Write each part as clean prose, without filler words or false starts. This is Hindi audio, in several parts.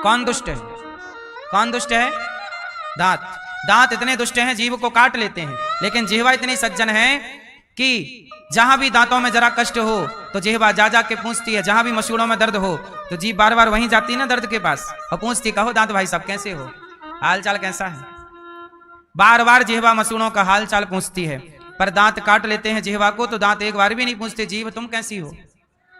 कौन दुष्ट है? कौन दुष्ट है? दांत। दांत इतने दुष्ट हैं जीव को काट लेते हैं, लेकिन जिह्वा इतनी सज्जन है कि जहां भी दांतों में जरा कष्ट हो तो जिह्वा जा जा के पूछती है, जहां भी मसूड़ों में दर्द हो तो जीभ बार बार वहीं जाती है ना दर्द के पास और पूछती, कहो दांत भाई साहब कैसे हो, हाल चाल कैसा है। बार बार जिह्वा मसूड़ों का हाल चाल पूछती है, पर दांत काट लेते हैं जिह्वा को तो दांत एक बार भी नहीं पूछते, जीव तुम कैसी हो।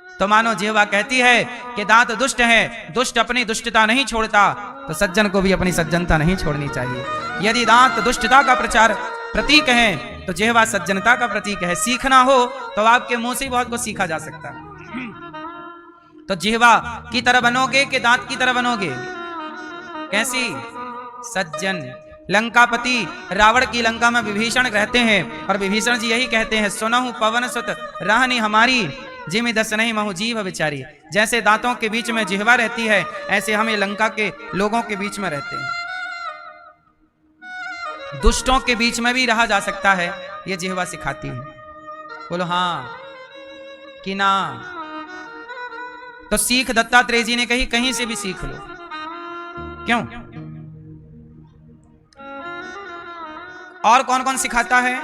तो मानो जिह्वा कहती है कि दांत दुष्ट है, दुष्ट अपनी दुष्टता नहीं छोड़ता, तो सज्जन को भी अपनी सज्जनता नहीं छोड़नी चाहिए। यदि दांत दुष्टता का प्रतीक है तो जिह्वा सज्जनता का प्रतीक है। सीखना हो तो आपके मुंह से बहुत कुछ सीखा जा सकता है। तो जिह्वा की तरह बनोगे कि दांत की तरह बनोगे? कैसी? सज्जन। लंकापति रावण की लंका में विभीषण रहते हैं और विभीषण जी यही कहते हैं, सुनहु पवन सुत रहनी हमारी, जिमि दस नहीं महु जीव विचारी। जैसे दांतों के बीच में जिह्वा रहती है, ऐसे हम ये लंका के लोगों के बीच में रहते हैं। दुष्टों के बीच में भी रहा जा सकता है, ये जिह्वा सिखाती है। बोलो हाँ कि ना? तो सीख दत्तात्रेय जी ने कही, कहीं से भी सीख लो। क्यों? और कौन कौन सिखाता है?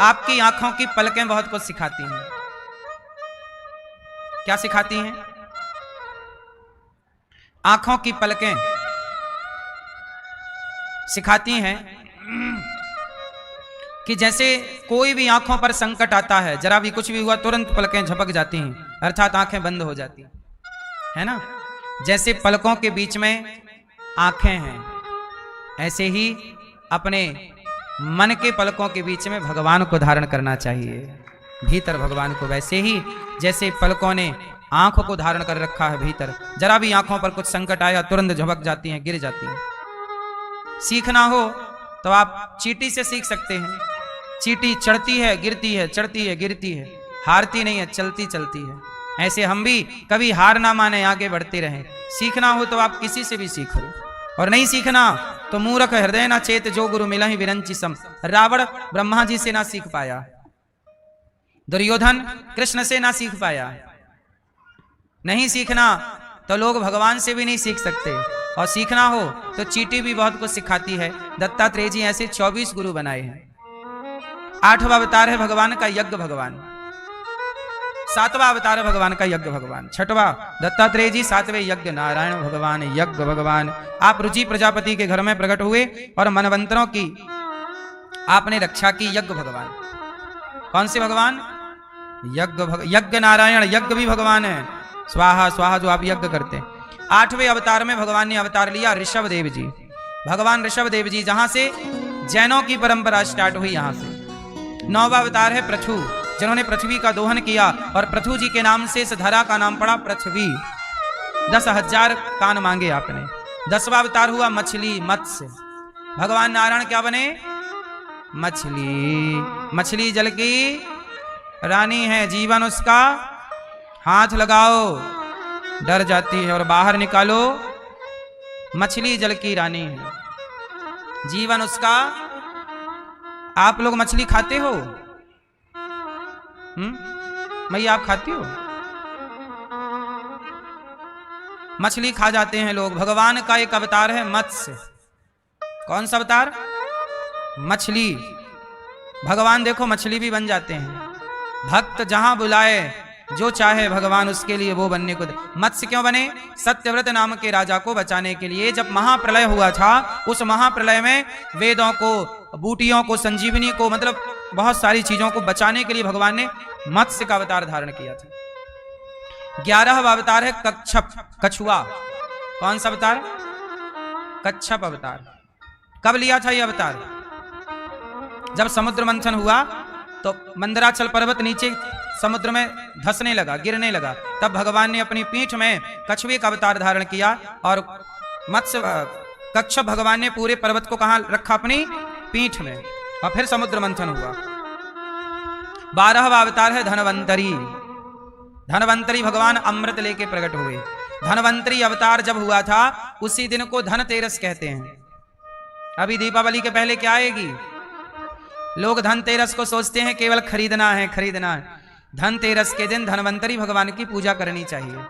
आपकी आंखों की पलकें बहुत कुछ सिखाती हैं। क्या सिखाती हैं? आंखों की पलकें सिखाती हैं कि जैसे कोई भी आंखों पर संकट आता है, जरा भी कुछ भी हुआ तुरंत पलकें झपक जाती हैं, अर्थात आंखें बंद हो जाती हैं, है ना। जैसे पलकों के बीच में आंखें हैं, ऐसे ही अपने मन के पलकों के बीच में भगवान को धारण करना चाहिए, भीतर भगवान को। वैसे ही जैसे पलकों ने आंखों को धारण कर रखा है भीतर, जरा भी आंखों पर कुछ संकट आया तुरंत झपक जाती हैं, गिर जाती हैं। सीखना हो तो आप चींटी से सीख सकते हैं। चींटी चढ़ती है गिरती है, चढ़ती है गिरती है, हारती नहीं है, चलती चलती है। ऐसे हम भी कभी हार ना माने, आगे बढ़ते रहें। सीखना हो तो आप किसी से भी सीख लो, और नहीं सीखना तो मूर्ख हृदय ना चेत, जो गुरु मिला ही विरंची सम। रावण ब्रह्मा जी से ना सीख पाया, दुर्योधन कृष्ण से ना सीख पाया। नहीं सीखना तो लोग भगवान से भी नहीं सीख सकते, और सीखना हो तो चींटी भी बहुत कुछ सिखाती है। दत्तात्रेय जी ऐसे 24 गुरु बनाए हैं। 8वां अवतार है भगवान का यज्ञ भगवान, 7वां अवतार है भगवान का यज्ञ भगवान, 6वां दत्तात्रेय जी, 7वें यज्ञ नारायण भगवान, यज्ञ भगवान। आप रुचि प्रजापति के घर में प्रकट हुए और मनवंतरों की आपने रक्षा की, यज्ञ भगवान। कौन से भगवान? यज्ञ नारायण, यज्ञ भी भगवान है, स्वाहा स्वाहा जो आप यज्ञ करते हैं। 8वें अवतार में भगवान ने अवतार लिया ऋषभ देव जी, भगवान ऋषभ देव जी, जहां से जैनों की परंपरा स्टार्ट हुई, यहां से। 9वां अवतार है पृथु, जिन्होंने पृथ्वी का दोहन किया, और पृथु जी के नाम से इस धरा का नाम पड़ा पृथ्वी। 10,000 कान मांगे आपने। 10वां अवतार हुआ मछली, मत्स्य। भगवान नारायण क्या बने? मछली। मछली जल की रानी है, जीवन उसका हाथ लगाओ डर जाती है और बाहर निकालो, मछली जल की रानी है, जीवन उसका। आप लोग मछली खाते हो? मैया आप खाती हो? मछली खा जाते हैं लोग। भगवान का एक अवतार है मत्स्य। कौन सा अवतार? मछली। भगवान देखो मछली भी बन जाते हैं। भक्त जहां बुलाए जो चाहे भगवान उसके लिए वो बनने को दे। मत्स्य क्यों बने? सत्यव्रत नाम के राजा को बचाने के लिए। जब महाप्रलय हुआ था, उस महाप्रलय में वेदों को, बूटियों को, संजीवनी को, मतलब बहुत सारी चीजों को बचाने के लिए भगवान ने मत्स्य का अवतार धारण किया था। 11वां अवतार है कच्छप, कछुआ। कौन सा अवतार? कच्छप अवतार। कब लिया था यह अवतार? जब समुद्र मंथन हुआ तो मंदराचल पर्वत नीचे समुद्र में धंसने लगा, गिरने लगा, तब भगवान ने अपनी पीठ में कछुए का अवतार धारण किया, और मत्स्य कच्छप भगवान ने पूरे पर्वत को कहां रखा? अपनी पीठ में, और फिर समुद्र मंथन हुआ। 12वां अवतार है धनवंतरी। धनवंतरी भगवान अमृत लेके प्रकट हुए। धनवंतरी अवतार जब हुआ था, उसी दिन को धनतेरस कहते हैं। अभी दीपावली के पहले क्या आएगी? लोग धनतेरस को सोचते हैं केवल खरीदना है, खरीदना है। धनतेरस के दिन धन्वंतरी भगवान की पूजा करनी चाहिए।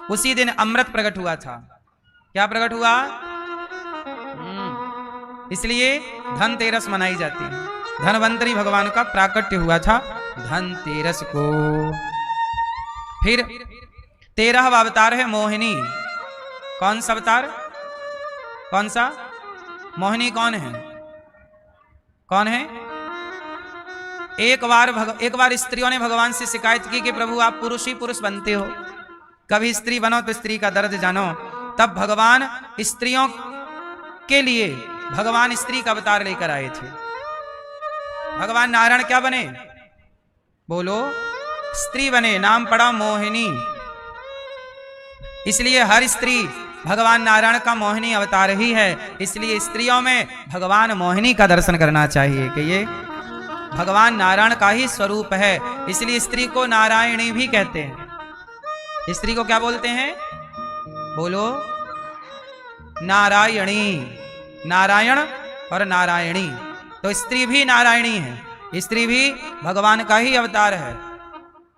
उसी दिन अमृत प्रकट हुआ था। क्या प्रकट हुआ? इसलिए धनतेरस मनाई जाती है। धन्वंतरी भगवान का प्राकट्य हुआ था धनतेरस को। फिर 13वां अवतार है मोहिनी। कौन सा अवतार? कौन सा? मोहिनी कौन है? कौन है? एक बार स्त्रियों ने भगवान से शिकायत की कि प्रभु आप पुरुष ही पुरुष बनते हो, कभी स्त्री बनो तो स्त्री का दर्द जानो। तब भगवान स्त्रियों के लिए भगवान स्त्री का अवतार लेकर आए थे। भगवान नारायण क्या बने? बोलो, स्त्री बने, नाम पड़ा मोहिनी। इसलिए हर स्त्री भगवान नारायण का मोहिनी अवतार ही है। इसलिए स्त्रियों में भगवान मोहिनी का दर्शन करना चाहिए कि ये भगवान नारायण का ही स्वरूप है। इसलिए स्त्री को नारायणी भी कहते हैं। स्त्री को क्या बोलते हैं? बोलो, नारायणी। नारायण और नारायणी, तो स्त्री भी नारायणी है, स्त्री भी भगवान का ही अवतार है।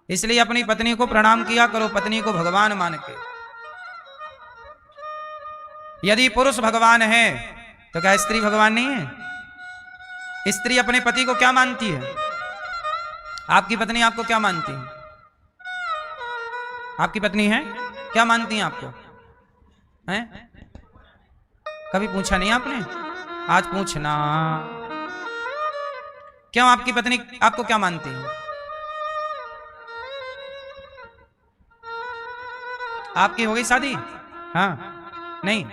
इसलिए अपनी पत्नी को प्रणाम किया करो, पत्नी को भगवान मान के। यदि पुरुष भगवान है तो क्या स्त्री भगवान नहीं है? स्त्री अपने पति को क्या मानती है? आपकी पत्नी आपको क्या मानती है? आपकी पत्नी है क्या मानती है आपको? हैं? कभी पूछा नहीं आपने? आज पूछना। क्यों आपकी पत्नी आपको क्या मानती है? आपकी हो गई शादी? हाँ, नहीं,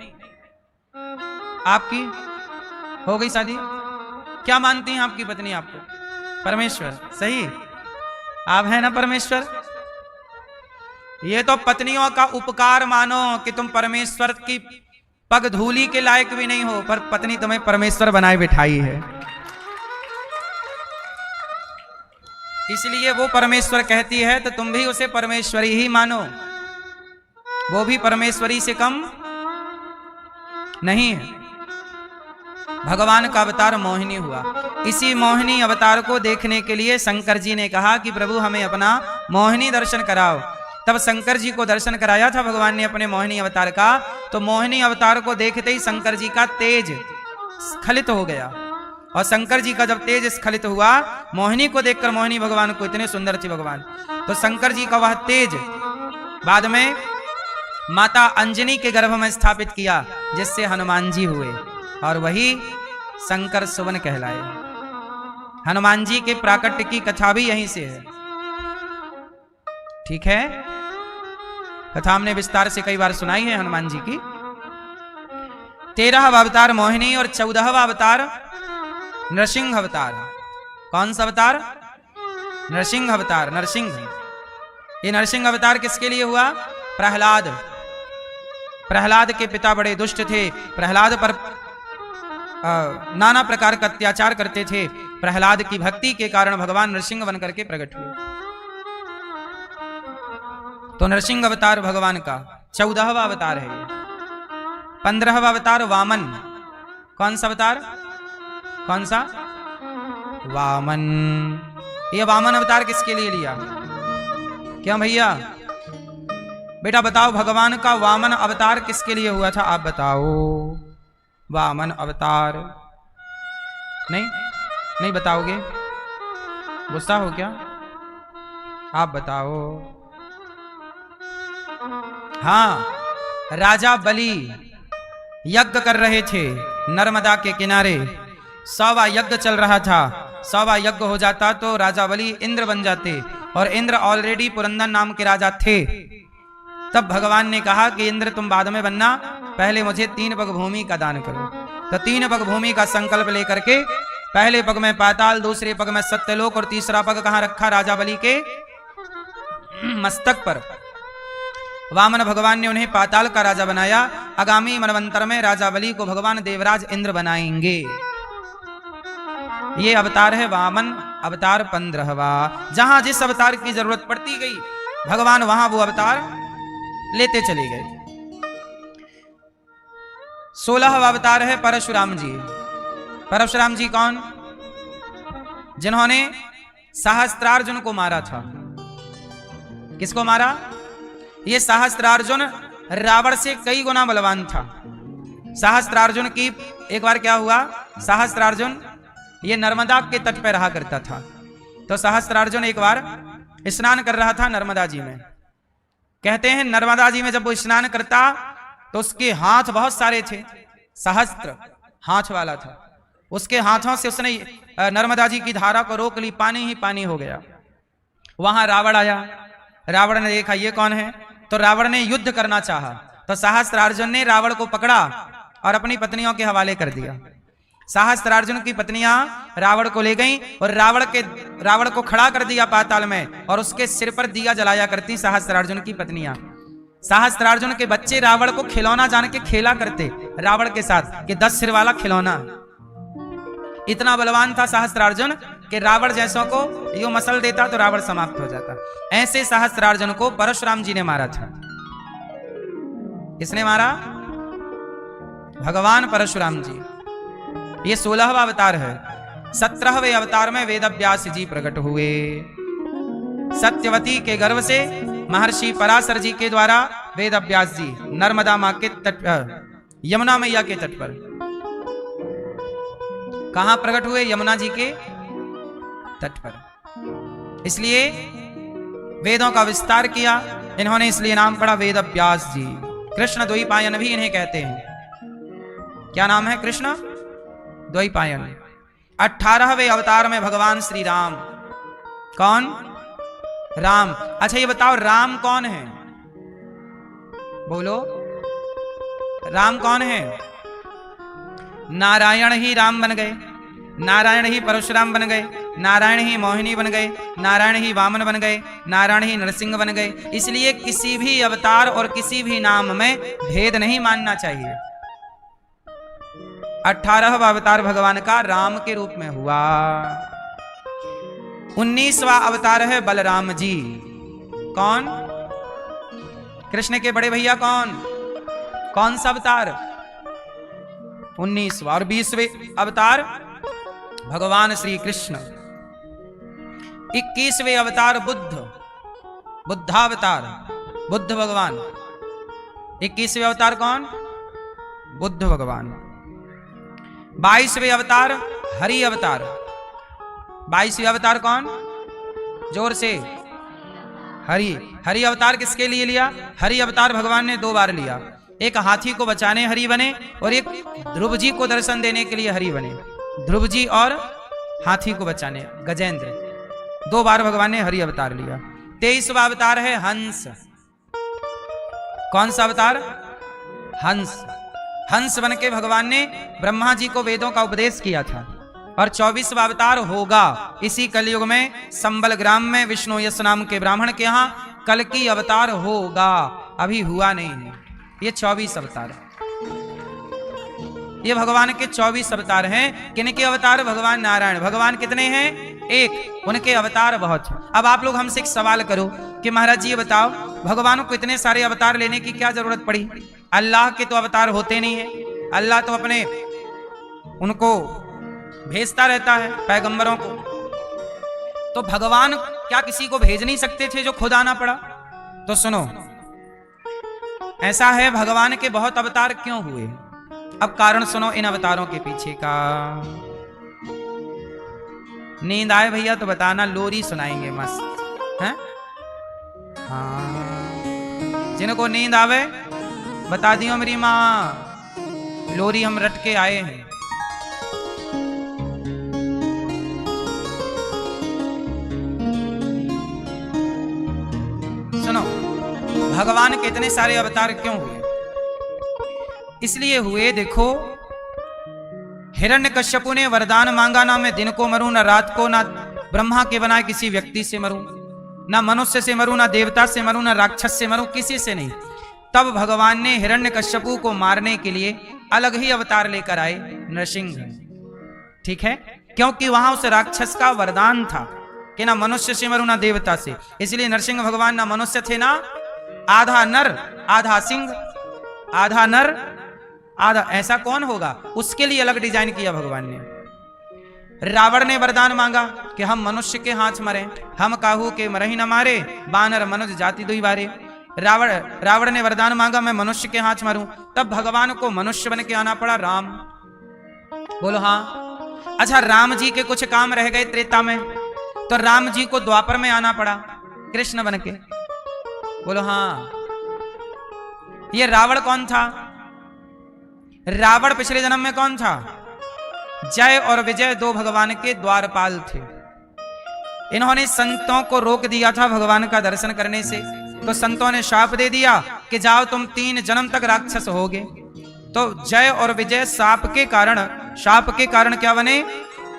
आपकी हो गई शादी? क्या मानती हैं आपकी पत्नी आपको? परमेश्वर। सही, आप हैं ना परमेश्वर? ये तो पत्नियों का उपकार मानो कि तुम परमेश्वर की पग धूली के लायक भी नहीं हो, पर पत्नी तुम्हें परमेश्वर बनाए बिठाई है। इसलिए वो परमेश्वर कहती है तो तुम भी उसे परमेश्वरी ही मानो। वो भी परमेश्वरी से कम नहीं है। भगवान का अवतार मोहिनी हुआ। इसी मोहिनी अवतार को देखने के लिए शंकर जी ने कहा कि प्रभु हमें अपना मोहिनी दर्शन कराओ। तब शंकर जी को दर्शन कराया था भगवान ने अपने मोहिनी अवतार का। तो मोहिनी अवतार को देखते ही शंकर जी का तेज स्खलित हो गया। और शंकर जी का जब तेज स्खलित हुआ, मोहिनी को देखकर, मोहिनी भगवान को इतने सुंदर थी भगवान, तो शंकर जी का वह तेज बाद में माता अंजनी के गर्भ में स्थापित किया, जिससे हनुमान जी हुए और वही शंकर सुवन कहलाए। हनुमान जी के प्राकट्य की कथा भी यहीं से है। ठीक है, कथा हमने विस्तार से कई बार सुनाई है हनुमान जी की। 13वां अवतार मोहिनी और 14वां अवतार नरसिंह अवतार। कौन सा अवतार? नरसिंह अवतार। नरसिंह, ये नरसिंह अवतार किसके लिए हुआ? प्रहलाद के पिता बड़े दुष्ट थे। प्रहलाद पर नाना प्रकार का अत्याचार करते थे। प्रहलाद की भक्ति के कारण भगवान नरसिंह बन करके प्रकट हुए। तो नरसिंह अवतार भगवान का 14वां अवतार है। 15वां अवतार वामन। कौन सा अवतार? कौन सा? वामन। ये वामन अवतार किसके लिए लिया? क्यों भैया? बेटा बताओ, भगवान का वामन अवतार किसके लिए हुआ था? आप बताओ। वामन अवतार नहीं बताओगे? गुस्सा हो क्या? आप बताओ। हाँ, राजा बलि यज्ञ कर रहे थे नर्मदा के किनारे। 100वां यज्ञ चल रहा था। 100वां यज्ञ हो जाता तो राजा बलि इंद्र बन जाते, और इंद्र ऑलरेडी पुरंदर नाम के राजा थे। तब भगवान ने कहा कि इंद्र तुम बाद में बनना, पहले मुझे 3 पग भूमि का दान करो। तो 3 पग भूमि का संकल्प लेकर के पहले पग में पाताल, दूसरे पग में सत्यलोक, और तीसरा पग कहां रखा? राजा बलि के मस्तक पर। वामन भगवान ने उन्हें पाताल का राजा बनाया। आगामी मनवंतर में राजा बलि को भगवान देवराज इंद्र बनाएंगे। ये अवतार है वामन अवतार 15वां। जहां जिस अवतार की जरूरत पड़ती गई, भगवान वहां वो अवतार लेते चले गए। 16वां अवतार है परशुराम जी। परशुराम जी कौन? जिन्होंने सहस्त्रार्जुन को मारा था। किसको मारा? ये सहस्त्रार्जुन रावण से कई गुना बलवान था। सहस्त्रार्जुन की एक बार क्या हुआ, सहस्त्रार्जुन ये नर्मदा के तट पर रहा करता था। तो सहस्त्रार्जुन एक बार स्नान कर रहा था नर्मदा जी में। कहते हैं नर्मदा जी में जब वो स्नान करता तो उसके हाथ बहुत सारे थे, सहस्त्र हाथ वाला था। उसके हाथों से उसने नर्मदा जी की धारा को रोक ली, पानी ही पानी हो गया। वहां रावण आया, रावण ने देखा ये कौन है, तो रावण ने युद्ध करना चाहा। तो सहस्त्रार्जुन ने रावण को पकड़ा और अपनी पत्नियों के हवाले कर दिया। सहस्त्रार्जुन की पत्नियां रावण को ले गईं और रावण को खड़ा कर दिया पाताल में, और उसके सिर पर दिया जलाया करती सहस्त्रार्जुन की पत्नियां। सहस्त्रार्जुन के बच्चे रावण को खिलौना जान के खेला करते रावण के साथ कि 10 सिर वाला खिलौना। इतना बलवान था सहस्त्रार्जुन कि रावण जैसों को यो मसल देता तो रावण समाप्त हो जाता। ऐसे सहस्त्रार्जुन को परशुराम जी ने मारा था। किसने मारा? भगवान परशुराम जी। ये 16वां अवतार है। 17वें अवतार में वेदव्यास जी प्रकट हुए। सत्यवती के गर्भ से महर्षि पराशर जी के द्वारा वेदव्यास जी नर्मदा मां के तट, यमुना मैया के तट पर कहां प्रकट हुए? यमुना जी के तट पर। इसलिए वेदों का विस्तार किया इन्होंने, इसलिए नाम पड़ा वेदव्यास जी। कृष्ण द्वैपायन भी इन्हें कहते हैं। क्या नाम है? कृष्ण द्वैपायन। 18वें अवतार में भगवान श्री राम। कौन? राम। अच्छा ये बताओ राम कौन है? बोलो, राम कौन है? नारायण ही राम बन गए, नारायण ही परशुराम बन गए, नारायण ही मोहिनी बन गए, नारायण ही वामन बन गए, नारायण ही नरसिंह बन गए। इसलिए किसी भी अवतार और किसी भी नाम में भेद नहीं मानना चाहिए। 18वां अवतार भगवान का राम के रूप में हुआ। 19वां अवतार है बलराम जी। कौन? कृष्ण के बड़े भैया कौन सा अवतार? 19वां। और 20वें अवतार भगवान श्री कृष्ण। 21वें अवतार बुद्धावतार, बुद्ध भगवान। 21वें अवतार कौन? बुद्ध भगवान। 22वें अवतार हरि अवतार। 22वें अवतार कौन? जोर से। हरि अवतार किसके लिए लिया? हरि अवतार भगवान ने 2 बार लिया। एक हाथी को बचाने हरि बने और एक ध्रुव जी को दर्शन देने के लिए हरि बने। ध्रुव जी और हाथी को बचाने गजेंद्र। 2 बार भगवान ने हरि अवतार लिया। 23वां अवतार है हंस। कौन सा अवतार? हंस। हंस बन के भगवान ने ब्रह्मा जी को वेदों का उपदेश किया था। और 24वां अवतार होगा इसी कलयुग में संबल ग्राम में विष्णु यश नाम के ब्राह्मण के यहाँ कल की अवतार होगा, अभी हुआ नहीं है। ये 24 अवतार, ये भगवान के 24 अवतार हैं। किनके अवतार? भगवान नारायण। भगवान कितने हैं? एक। उनके अवतार बहुत हैं। अब आप लोग हमसे एक सवाल करो कि महाराज जी ये बताओ भगवान को इतने सारे अवतार लेने की क्या जरूरत पड़ी? अल्लाह के तो अवतार होते नहीं है। अल्लाह तो अपने उनको भेजता रहता है पैगंबरों को। तो भगवान क्या किसी को भेज नहीं सकते थे जो खुद आना पड़ा? तो सुनो, ऐसा है भगवान के बहुत अवतार क्यों हुए। अब कारण सुनो इन अवतारों के पीछे का। नींद आए भैया तो बताना, लोरी सुनाएंगे मस्त हैं? हाँ, जिनको नींद आवे बता दियो मेरी माँ, लोरी हम रट के आए हैं। सुनो, भगवान के इतने सारे अवतार क्यों हुए? इसलिए हुए, देखो हिरण्यकश्यपु ने वरदान मांगा, ना मैं दिन को मरूं ना रात को, ना ब्रह्मा के बनाए किसी व्यक्ति से मरूं, ना मनुष्य से मरूं, ना देवता से मरूं, ना राक्षस से मरूं, किसी से नहीं। तब भगवान ने हिरण्यकश्यपु को मारने के लिए अलग ही अवतार लेकर आए, नरसिंह। ठीक है, क्योंकि वहां उस राक्षस का वरदान था कि ना मनुष्य से मरूं ना देवता से। इसलिए नरसिंह भगवान ना मनुष्य थे, ना आधा नर आधा सिंह, आधा नर आधा, ऐसा कौन होगा? उसके लिए अलग डिजाइन किया भगवान ने। रावण ने वरदान मांगा कि हम मनुष्य के हाथ मरे, हम काहू के मरही न मारे, बानर मनुज जाति दुई बारे। रावण ने वरदान मांगा मैं मनुष्य के हाथ मरूं, तब भगवान को मनुष्य बन के आना पड़ा राम। बोलो हाँ। अच्छा, राम जी के कुछ काम रह गए त्रेता में, तो राम जी को द्वापर में आना पड़ा कृष्ण बन के। बोलो हाँ। ये रावण कौन था? रावण पिछले जन्म में कौन था? जय और विजय दो भगवान के द्वारपाल थे। इन्होंने संतों को रोक दिया था भगवान का दर्शन करने से, तो संतों ने शाप दे दिया कि जाओ तुम 3 जन्म तक राक्षस होगे। तो जय और विजय शाप के कारण क्या बने?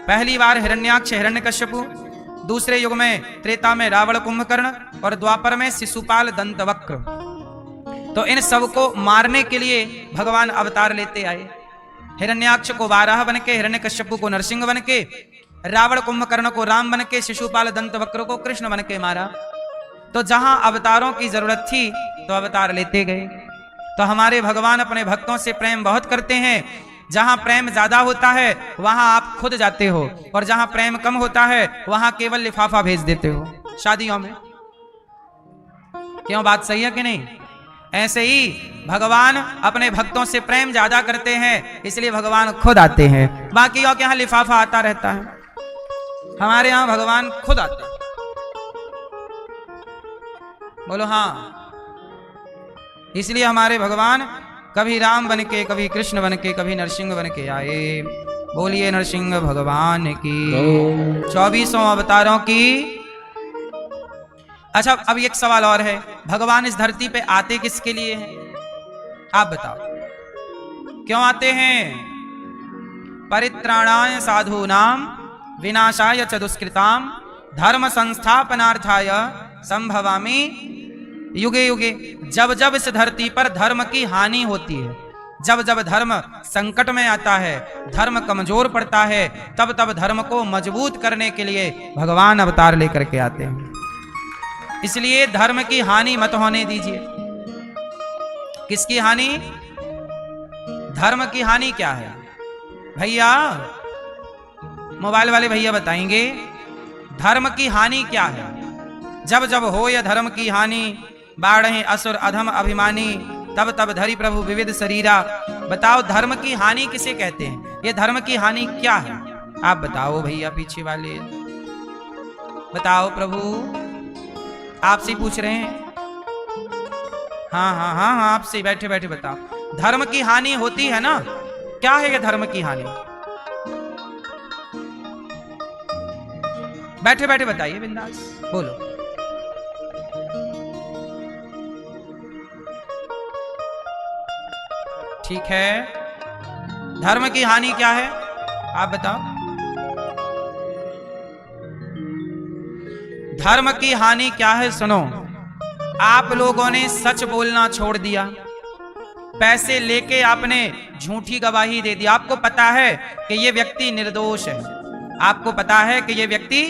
पहली बार हिरण्याक्ष हिरण्यकश्यपु, दूसरे युग में त्रेता में रावण कुंभकर्ण और द्वापर में शिशुपाल दंतवक्र। तो इन सबको मारने के लिए भगवान अवतार लेते आए। हिरण्याक्ष को वाराह बन के, हिरण्यकश्यपु को नरसिंह बन के, रावण कुंभकर्ण को राम बन के, शिशुपाल दंतवक्र को कृष्ण बन के मारा। तो जहां अवतारों की जरूरत थी तो अवतार लेते गए। तो हमारे भगवान अपने भक्तों से प्रेम बहुत करते हैं। जहां प्रेम ज्यादा होता है वहां आप खुद जाते हो, और जहां प्रेम कम होता है वहां केवल लिफाफा भेज देते हो शादियों में। क्यों? बात सही है कि नहीं? ऐसे ही भगवान अपने भक्तों से प्रेम ज्यादा करते हैं, इसलिए भगवान खुद आते हैं। बाकी और के यहाँ लिफाफा आता रहता है, हमारे यहां भगवान खुद आते हैं। बोलो हाँ। इसलिए हमारे भगवान कभी राम बन के, कभी कृष्ण बन के, कभी नरसिंह बन के आए। बोलिए नरसिंह भगवान की, 24 अवतारों की। अच्छा, अब एक सवाल और है, भगवान इस धरती पे आते किसके लिए हैं? आप बताओ, क्यों आते हैं? परित्राणाय साधूनाम विनाशाय च दुष्कृताम धर्म संस्थापनार्थाय संभवामि युगे युगे। जब जब इस धरती पर धर्म की हानि होती है, जब जब धर्म संकट में आता है, धर्म कमजोर पड़ता है, तब तब धर्म को मजबूत करने के लिए भगवान अवतार लेकर के आते हैं। इसलिए धर्म की हानि मत होने दीजिए। किसकी हानि? धर्म की हानि क्या है भैया? मोबाइल वाले भैया बताएंगे धर्म की हानि क्या है। जब जब हो या धर्म की हानि, बाढ़े असुर अधम अभिमानी, तब तब धरि प्रभु विविध शरीरा। बताओ धर्म की हानि किसे कहते हैं? ये धर्म की हानि क्या है? आप बताओ भैया, पीछे वाले बताओ। प्रभु आपसे पूछ रहे हैं। हाँ हाँ हाँ हाँ, आपसे बैठे बैठे बताओ। धर्म की हानि होती है ना? क्या है ये धर्म की हानि? बैठे बैठे बताइए बिंदास, बोलो। ठीक है, धर्म की हानि क्या है? आप बताओ। धर्म की हानि क्या है? सुनो, आप लोगों ने सच बोलना छोड़ दिया, पैसे लेके आपने झूठी गवाही दे दी। आपको पता है कि ये व्यक्ति निर्दोष है, आपको पता है कि ये व्यक्ति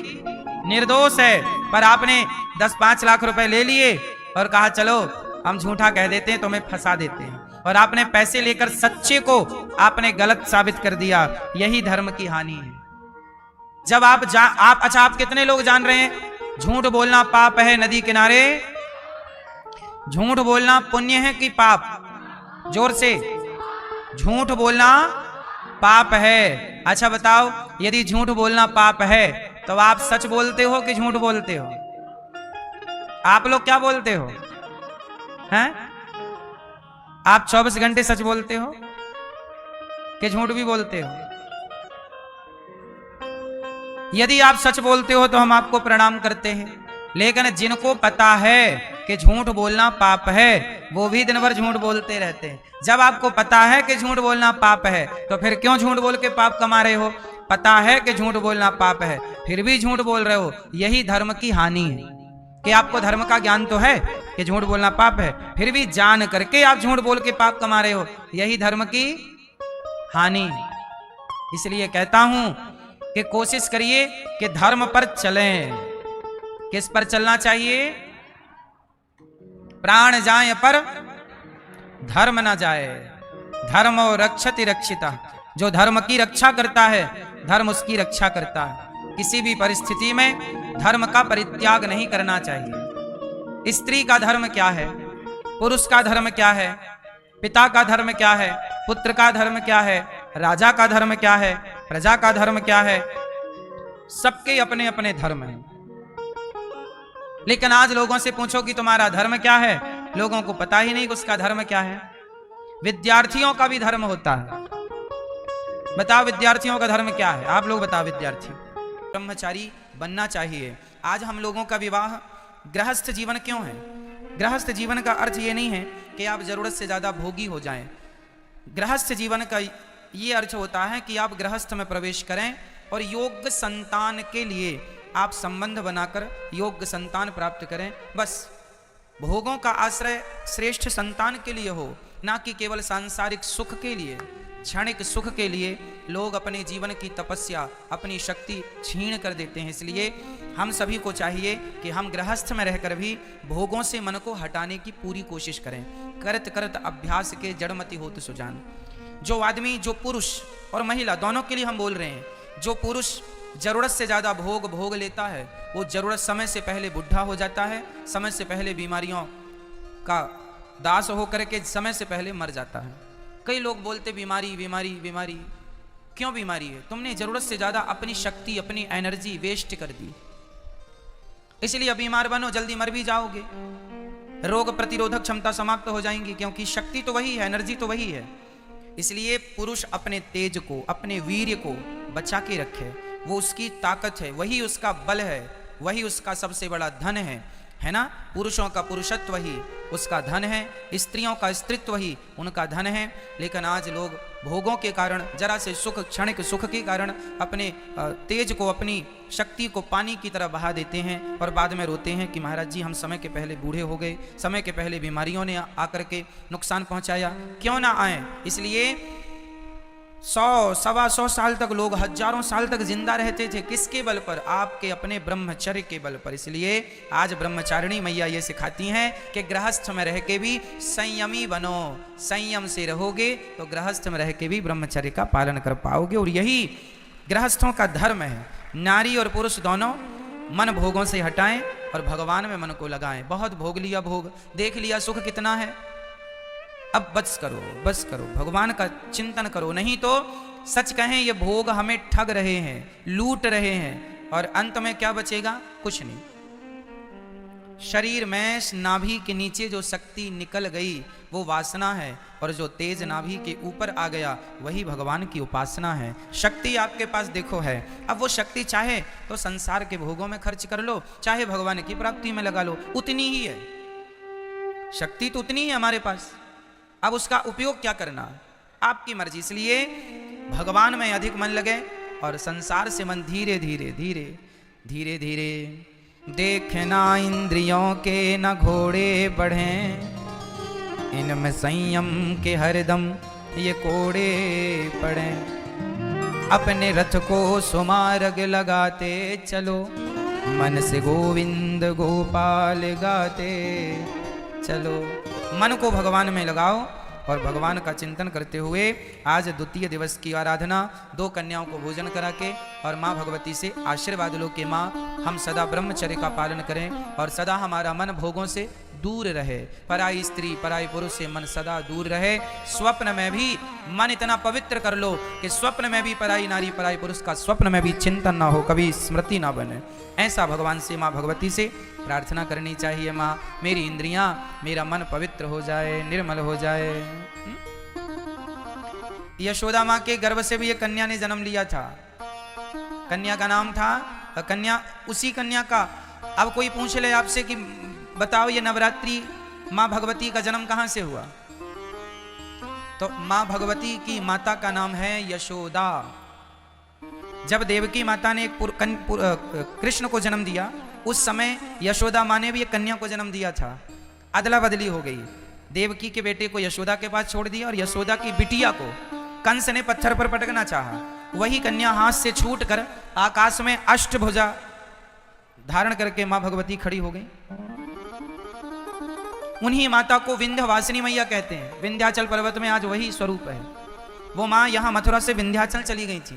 निर्दोष है, पर आपने 10-5 लाख रुपए ले लिए और कहा चलो हम झूठा कह देते हैं, तुम्हें फंसा देते हैं, और आपने पैसे लेकर सच्चे को आपने गलत साबित कर दिया। यही धर्म की हानि है। जब आप कितने लोग जान रहे हैं झूठ बोलना पाप है? नदी किनारे झूठ बोलना पुण्य है कि पाप? जोर से, झूठ बोलना पाप है। अच्छा बताओ, यदि झूठ बोलना पाप है तो आप सच बोलते हो कि झूठ बोलते हो? आप लोग क्या बोलते हो? हैं? आप 24 घंटे सच बोलते हो कि झूठ भी बोलते हो? यदि आप सच बोलते हो तो हम आपको प्रणाम करते हैं, लेकिन जिनको पता है कि झूठ बोलना पाप है वो भी दिन भर झूठ बोलते रहते हैं। जब आपको पता है कि झूठ बोलना पाप है तो फिर क्यों झूठ बोल के पाप कमा रहे हो? पता है कि झूठ बोलना पाप है फिर भी झूठ बोल रहे हो, यही धर्म की हानि है। कि आपको धर्म का ज्ञान तो है कि झूठ बोलना पाप है, फिर भी जान करके आप झूठ बोल के पाप कमा रहे हो, यही धर्म की हानि। इसलिए कहता हूं कि कोशिश करिए कि धर्म पर चलें। किस पर चलना चाहिए? प्राण जाए पर धर्म न जाए, धर्मो रक्षति रक्षिता। जो धर्म की रक्षा करता है धर्म उसकी रक्षा करता है। किसी भी परिस्थिति में धर्म का परित्याग नहीं करना चाहिए। स्त्री का धर्म क्या है, पुरुष का धर्म क्या है, पिता का धर्म क्या है, पुत्र का धर्म क्या है, राजा का धर्म क्या है, प्रजा का धर्म क्या है, सबके अपने अपने धर्म हैं। लेकिन आज लोगों से पूछो कि तुम्हारा धर्म क्या है, लोगों को पता ही नहीं कि उसका धर्म क्या है। विद्यार्थियों का भी धर्म होता है। बताओ विद्यार्थियों का धर्म क्या है, आप लोग बताओ। विद्यार्थी ब्रह्मचारी बनना चाहिए। आज हम लोगों का विवाह गृहस्थ जीवन क्यों है? गृहस्थ जीवन का अर्थ ये नहीं है कि आप जरूरत से ज्यादा भोगी हो जाएं। गृहस्थ जीवन का ये अर्थ होता है कि आप गृहस्थ में प्रवेश करें और योग्य संतान के लिए आप संबंध बनाकर योग्य संतान प्राप्त करें। बस भोगों का आश्रय श्रेष्ठ संतान के लिए हो, ना कि केवल सांसारिक सुख के लिए, क्षणिक सुख के लिए लोग अपने जीवन की तपस्या, अपनी शक्ति छीन कर देते हैं। इसलिए हम सभी को चाहिए कि हम गृहस्थ में रहकर भी भोगों से मन को हटाने की पूरी कोशिश करें। करत करत अभ्यास के जड़मति होत सुजान। जो आदमी, जो पुरुष और महिला दोनों के लिए हम बोल रहे हैं, जो पुरुष जरूरत से ज्यादा भोग लेता है वो जरूरत समय से पहले बुढ़ा हो जाता है, समय से पहले बीमारियों का दास होकर के समय से पहले मर जाता है। कई लोग बोलते बीमारी बीमारी बीमारी। क्यों बीमारी है? तुमने जरूरत से ज्यादा अपनी शक्ति, अपनी एनर्जी वेस्ट कर दी, इसलिए बीमार बनो, जल्दी मर भी जाओगे। रोग प्रतिरोधक क्षमता समाप्त हो जाएंगी, क्योंकि शक्ति तो वही है, एनर्जी तो वही है। इसलिए पुरुष अपने तेज को, अपने वीर्य को बचा के रखे। वो उसकी ताकत है, वही उसका बल है, वही उसका सबसे बड़ा धन है ना। पुरुषों का पुरुषत्व ही उसका धन है, स्त्रियों का स्त्रीत्व ही उनका धन है। लेकिन आज लोग भोगों के कारण, जरा से सुख, क्षणिक सुख के कारण अपने तेज को, अपनी शक्ति को पानी की तरह बहा देते हैं और बाद में रोते हैं कि महाराज जी हम समय के पहले बूढ़े हो गए, समय के पहले बीमारियों ने आकर के नुकसान पहुंचाया। क्यों ना आए? इसलिए 100, 125 साल तक लोग, हजारों साल तक जिंदा रहते थे। किसके बल पर? आपके अपने ब्रह्मचर्य के बल पर। इसलिए आज ब्रह्मचारिणी मैया ये सिखाती हैं कि गृहस्थ में रह के भी संयमी बनो। संयम से रहोगे तो गृहस्थ में रह के भी ब्रह्मचर्य का पालन कर पाओगे। और यही गृहस्थों का धर्म है। नारी और पुरुष दोनों मन भोगों से हटाएं और भगवान में मन को लगाएं। बहुत भोग लिया, भोग देख लिया, सुख कितना है, अब बस करो, बस करो, भगवान का चिंतन करो। नहीं तो सच कहें ये भोग हमें ठग रहे हैं, लूट रहे हैं, और अंत में क्या बचेगा? कुछ नहीं। शरीर में नाभि के नीचे जो शक्ति निकल गई वो वासना है, और जो तेज नाभि के ऊपर आ गया वही भगवान की उपासना है। शक्ति आपके पास देखो है। अब वो शक्ति चाहे तो संसार के भोगों में खर्च कर लो, चाहे भगवान की प्राप्ति में लगा लो, उतनी ही है। शक्ति तो उतनी ही है हमारे पास, अब उसका उपयोग क्या करना आपकी मर्जी। इसलिए भगवान में अधिक मन लगे और संसार से मन धीरे धीरे धीरे धीरे धीरे। देखना इंद्रियों के न घोड़े बढ़े, इनमें संयम के हरदम ये कोड़े पड़े। अपने रथ को सुमार्ग लगाते चलो, मन से गोविंद गोपाल गाते चलो। मन को भगवान में लगाओ और भगवान का चिंतन करते हुए आज द्वितीय दिवस की आराधना 2 कन्याओं को भोजन करा के और माँ भगवती से आशीर्वाद लो कि माँ हम सदा ब्रह्मचर्य का पालन करें और सदा हमारा मन भोगों से दूर रहे। पराई स्त्री पराई पुरुष से मन सदा दूर रहे। स्वप्न में भी मन इतना पवित्र कर लो कि स्वप्न में भी पराई नारी पराई पुरुष का स्वप्न में भी चिंतन ना हो, कभी स्मृति ना बने। ऐसा भगवान से, माँ भगवती से प्रार्थना करनी चाहिए। माँ मेरी इंद्रियां, मेरा मन पवित्र हो जाए, निर्मल हो जाए। यशोदा माँ के गर्भ से भी ये कन्या ने जन्म लिया था। कन्या का नाम था, कन्या उसी कन्या का। अब कोई पूछ ले आपसे कि बताओ ये नवरात्रि माँ भगवती का जन्म कहां से हुआ, तो माँ भगवती की माता का नाम है यशोदा। जब देवकी माता ने कृष्ण को जन्म दिया उस समय यशोदा माँ ने भी एक कन्या को जन्म दिया था। अदला बदली हो गई। देवकी के बेटे को यशोदा के पास छोड़ दिया और यशोदा की बिटिया को कंस ने पत्थर पर पटकना चाहा। वही कन्या हाथ से छूटकर आकाश में अष्टभुजा धारण करके मां भगवती खड़ी हो गई। उन्हीं माता को विंध्यवासिनी मैया कहते हैं। विंध्याचल पर्वत में आज वही स्वरूप है। वो माँ यहाँ मथुरा से विंध्याचल चली गई थी।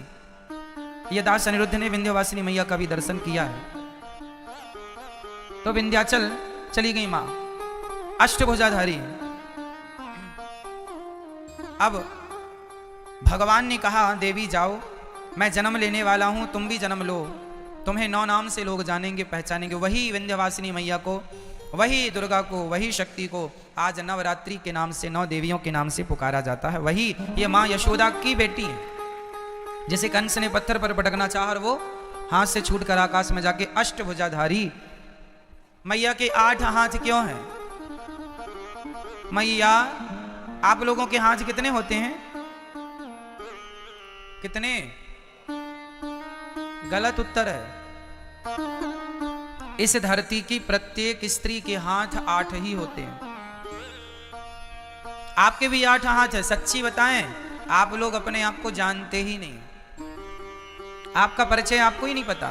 ये दास अनिरुद्ध ने विंध्यवासिनी मैया का भी दर्शन किया है। तो विंध्याचल चली गई माँ, अष्टभुजाधारी। अब भगवान ने कहा देवी जाओ, मैं जन्म लेने वाला हूं, तुम भी जन्म लो, तुम्हें 9 नाम से लोग जानेंगे पहचानेंगे। वही विंध्यवासिनी मैया को, वही दुर्गा को, वही शक्ति को आज नवरात्रि के नाम से 9 देवियों के नाम से पुकारा जाता है। वही ये माँ यशोदा की बेटी है, जिसे कंस ने पत्थर पर पटकना चाहा और वो हाथ से छूटकर आकाश में जाके अष्टभुजाधारी। मैया के 8 हाथ क्यों हैं? मैया आप लोगों के हाथ कितने होते हैं? कितने? गलत उत्तर है। इस धरती की प्रत्येक स्त्री के हाथ 8 ही होते हैं। आपके भी 8 हाथ है। सच्ची बताएं, आप लोग अपने आप को जानते ही नहीं, आपका परिचय आपको ही नहीं पता।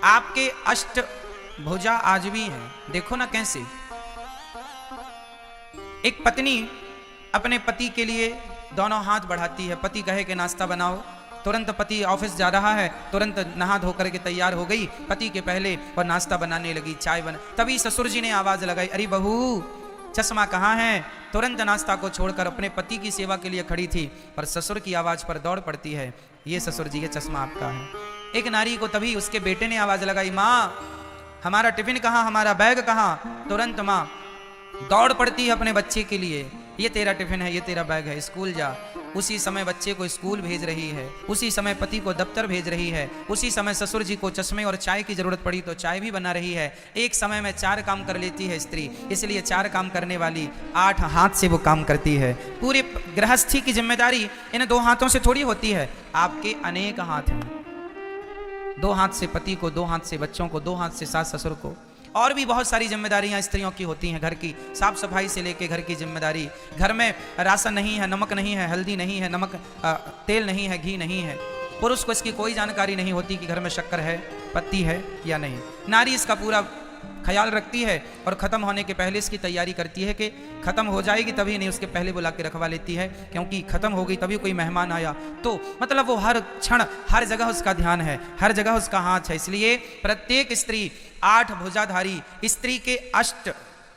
आपके अष्टभुजा आज भी हैं। देखो ना कैसे एक पत्नी अपने पति के लिए दोनों हाथ बढ़ाती है। पति कहे कि नाश्ता बनाओ, तुरंत पति ऑफिस जा रहा है, तुरंत नहा धो करके तैयार हो गई पति के पहले और नाश्ता बनाने लगी, चाय बना। तभी ससुर जी ने आवाज लगाई, अरे बहू चश्मा कहाँ है? तुरंत नाश्ता को छोड़कर अपने पति की सेवा के लिए खड़ी थी, पर ससुर की आवाज पर दौड़ पड़ती है, ये ससुर जी ये चश्मा आपका है। एक नारी को तभी उसके बेटे ने आवाज लगाई, माँ हमारा टिफिन कहाँ, हमारा बैग कहाँ? तुरंत माँ दौड़ पड़ती है अपने बच्चे के लिए, ये तेरा टिफिन है, ये तेरा बैग है, स्कूल जा। उसी समय बच्चे को स्कूल भेज रही है, उसी समय पति को दफ्तर भेज रही है, उसी समय ससुर जी को चश्मे और चाय की जरूरत पड़ी तो चाय भी बना रही है। एक समय में 4 काम कर लेती है स्त्री, इसलिए 4 काम करने वाली 8 हाथ से वो काम करती है। पूरे गृहस्थी की जिम्मेदारी इन 2 हाथों से थोड़ी होती है, आपके अनेक हाथ हैं। 2 हाथ से पति को, 2 हाथ से बच्चों को, 2 हाथ से सास ससुर को, और भी बहुत सारी जिम्मेदारियां स्त्रियों की होती हैं। घर की साफ सफाई से लेके घर की जिम्मेदारी, घर में राशन नहीं है, नमक नहीं है, हल्दी नहीं है, नमक तेल नहीं है, घी नहीं है। पुरुष को इसकी कोई जानकारी नहीं होती कि घर में शक्कर है, पत्ती है या नहीं। नारी इसका पूरा ख्याल रखती है और ख़त्म होने के पहले इसकी तैयारी करती है कि ख़त्म हो जाएगी तभी नहीं, उसके पहले बुला के रखवा लेती है, क्योंकि ख़त्म हो गई तभी कोई मेहमान आया तो मतलब वो हर क्षण हर जगह उसका ध्यान है, हर जगह उसका हाथ है। इसलिए प्रत्येक स्त्री 8 भुजाधारी, स्त्री के 8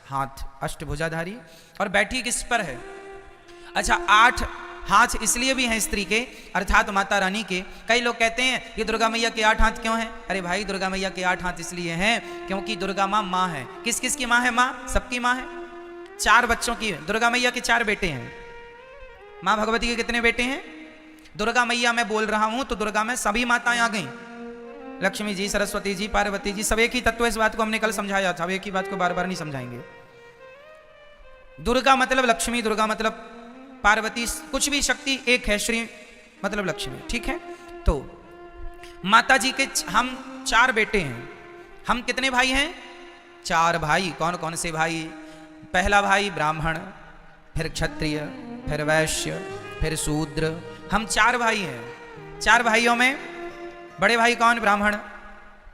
हाथ, अष्टभुजाधारी। और बैठी किस पर है? अच्छा 8 हाथ इसलिए भी हैं स्त्री के, अर्थात माता रानी के। कई लोग कहते हैं ये दुर्गा मैया के 8 हाथ क्यों हैं? अरे भाई दुर्गा मैया के 8 हाथ इसलिए हैं क्योंकि दुर्गा माँ है। किस किस की माँ है? माँ सबकी माँ है। 4 बच्चों की। दुर्गा मैया के 4 बेटे हैं। माँ भगवती के कितने बेटे हैं? दुर्गा मैया मैं बोल रहा हूं तो दुर्गा में सभी माताएं आ गई, लक्ष्मी जी, सरस्वती जी, पार्वती जी, सब एक ही तत्व। इस बात को हमने कल समझाया था, एक ही बात को बार बार नहीं समझाएंगे। दुर्गा मतलब लक्ष्मी, दुर्गा मतलब पार्वती, कुछ भी शक्ति एक है, श्री मतलब लक्ष्मी, ठीक है। तो माता जी के हम 4 बेटे हैं। हम कितने भाई हैं? 4 भाई। कौन कौन से भाई? पहला भाई ब्राह्मण, फिर क्षत्रिय, फिर वैश्य, फिर शूद्र। हम 4 भाई हैं। 4 भाइयों में बड़े भाई कौन? ब्राह्मण,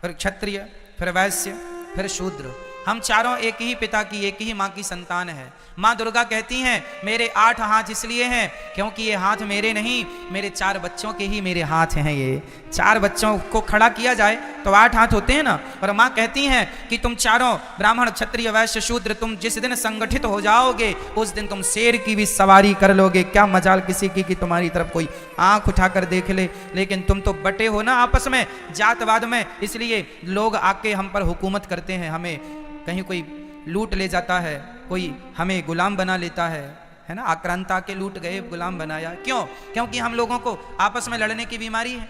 फिर क्षत्रिय, फिर वैश्य, फिर शूद्र। हम चारों एक ही पिता की, एक ही माँ की संतान है। माँ दुर्गा कहती हैं मेरे 8 हाथ इसलिए हैं क्योंकि ये हाथ मेरे नहीं, मेरे 4 बच्चों के ही मेरे हाथ हैं। ये 4 बच्चों को खड़ा किया जाए तो 8 हाथ होते हैं ना। और माँ कहती हैं कि तुम चारों ब्राह्मण, क्षत्रिय, वैश्य, शूद्र, तुम जिस दिन संगठित हो जाओगे उस दिन तुम शेर की भी सवारी कर लोगे। क्या मजाल किसी की कि तुम्हारी तरफ कोई आंख उठाकर देख ले, लेकिन तुम तो बटे हो ना आपस में, जातवाद में। इसलिए लोग आके हम पर हुकूमत करते हैं, हमें कहीं कोई लूट ले जाता है, कोई हमें गुलाम बना लेता है ना। आक्रांता के लूट गए, गुलाम बनाया। क्यों? क्योंकि हम लोगों को आपस में लड़ने की बीमारी है।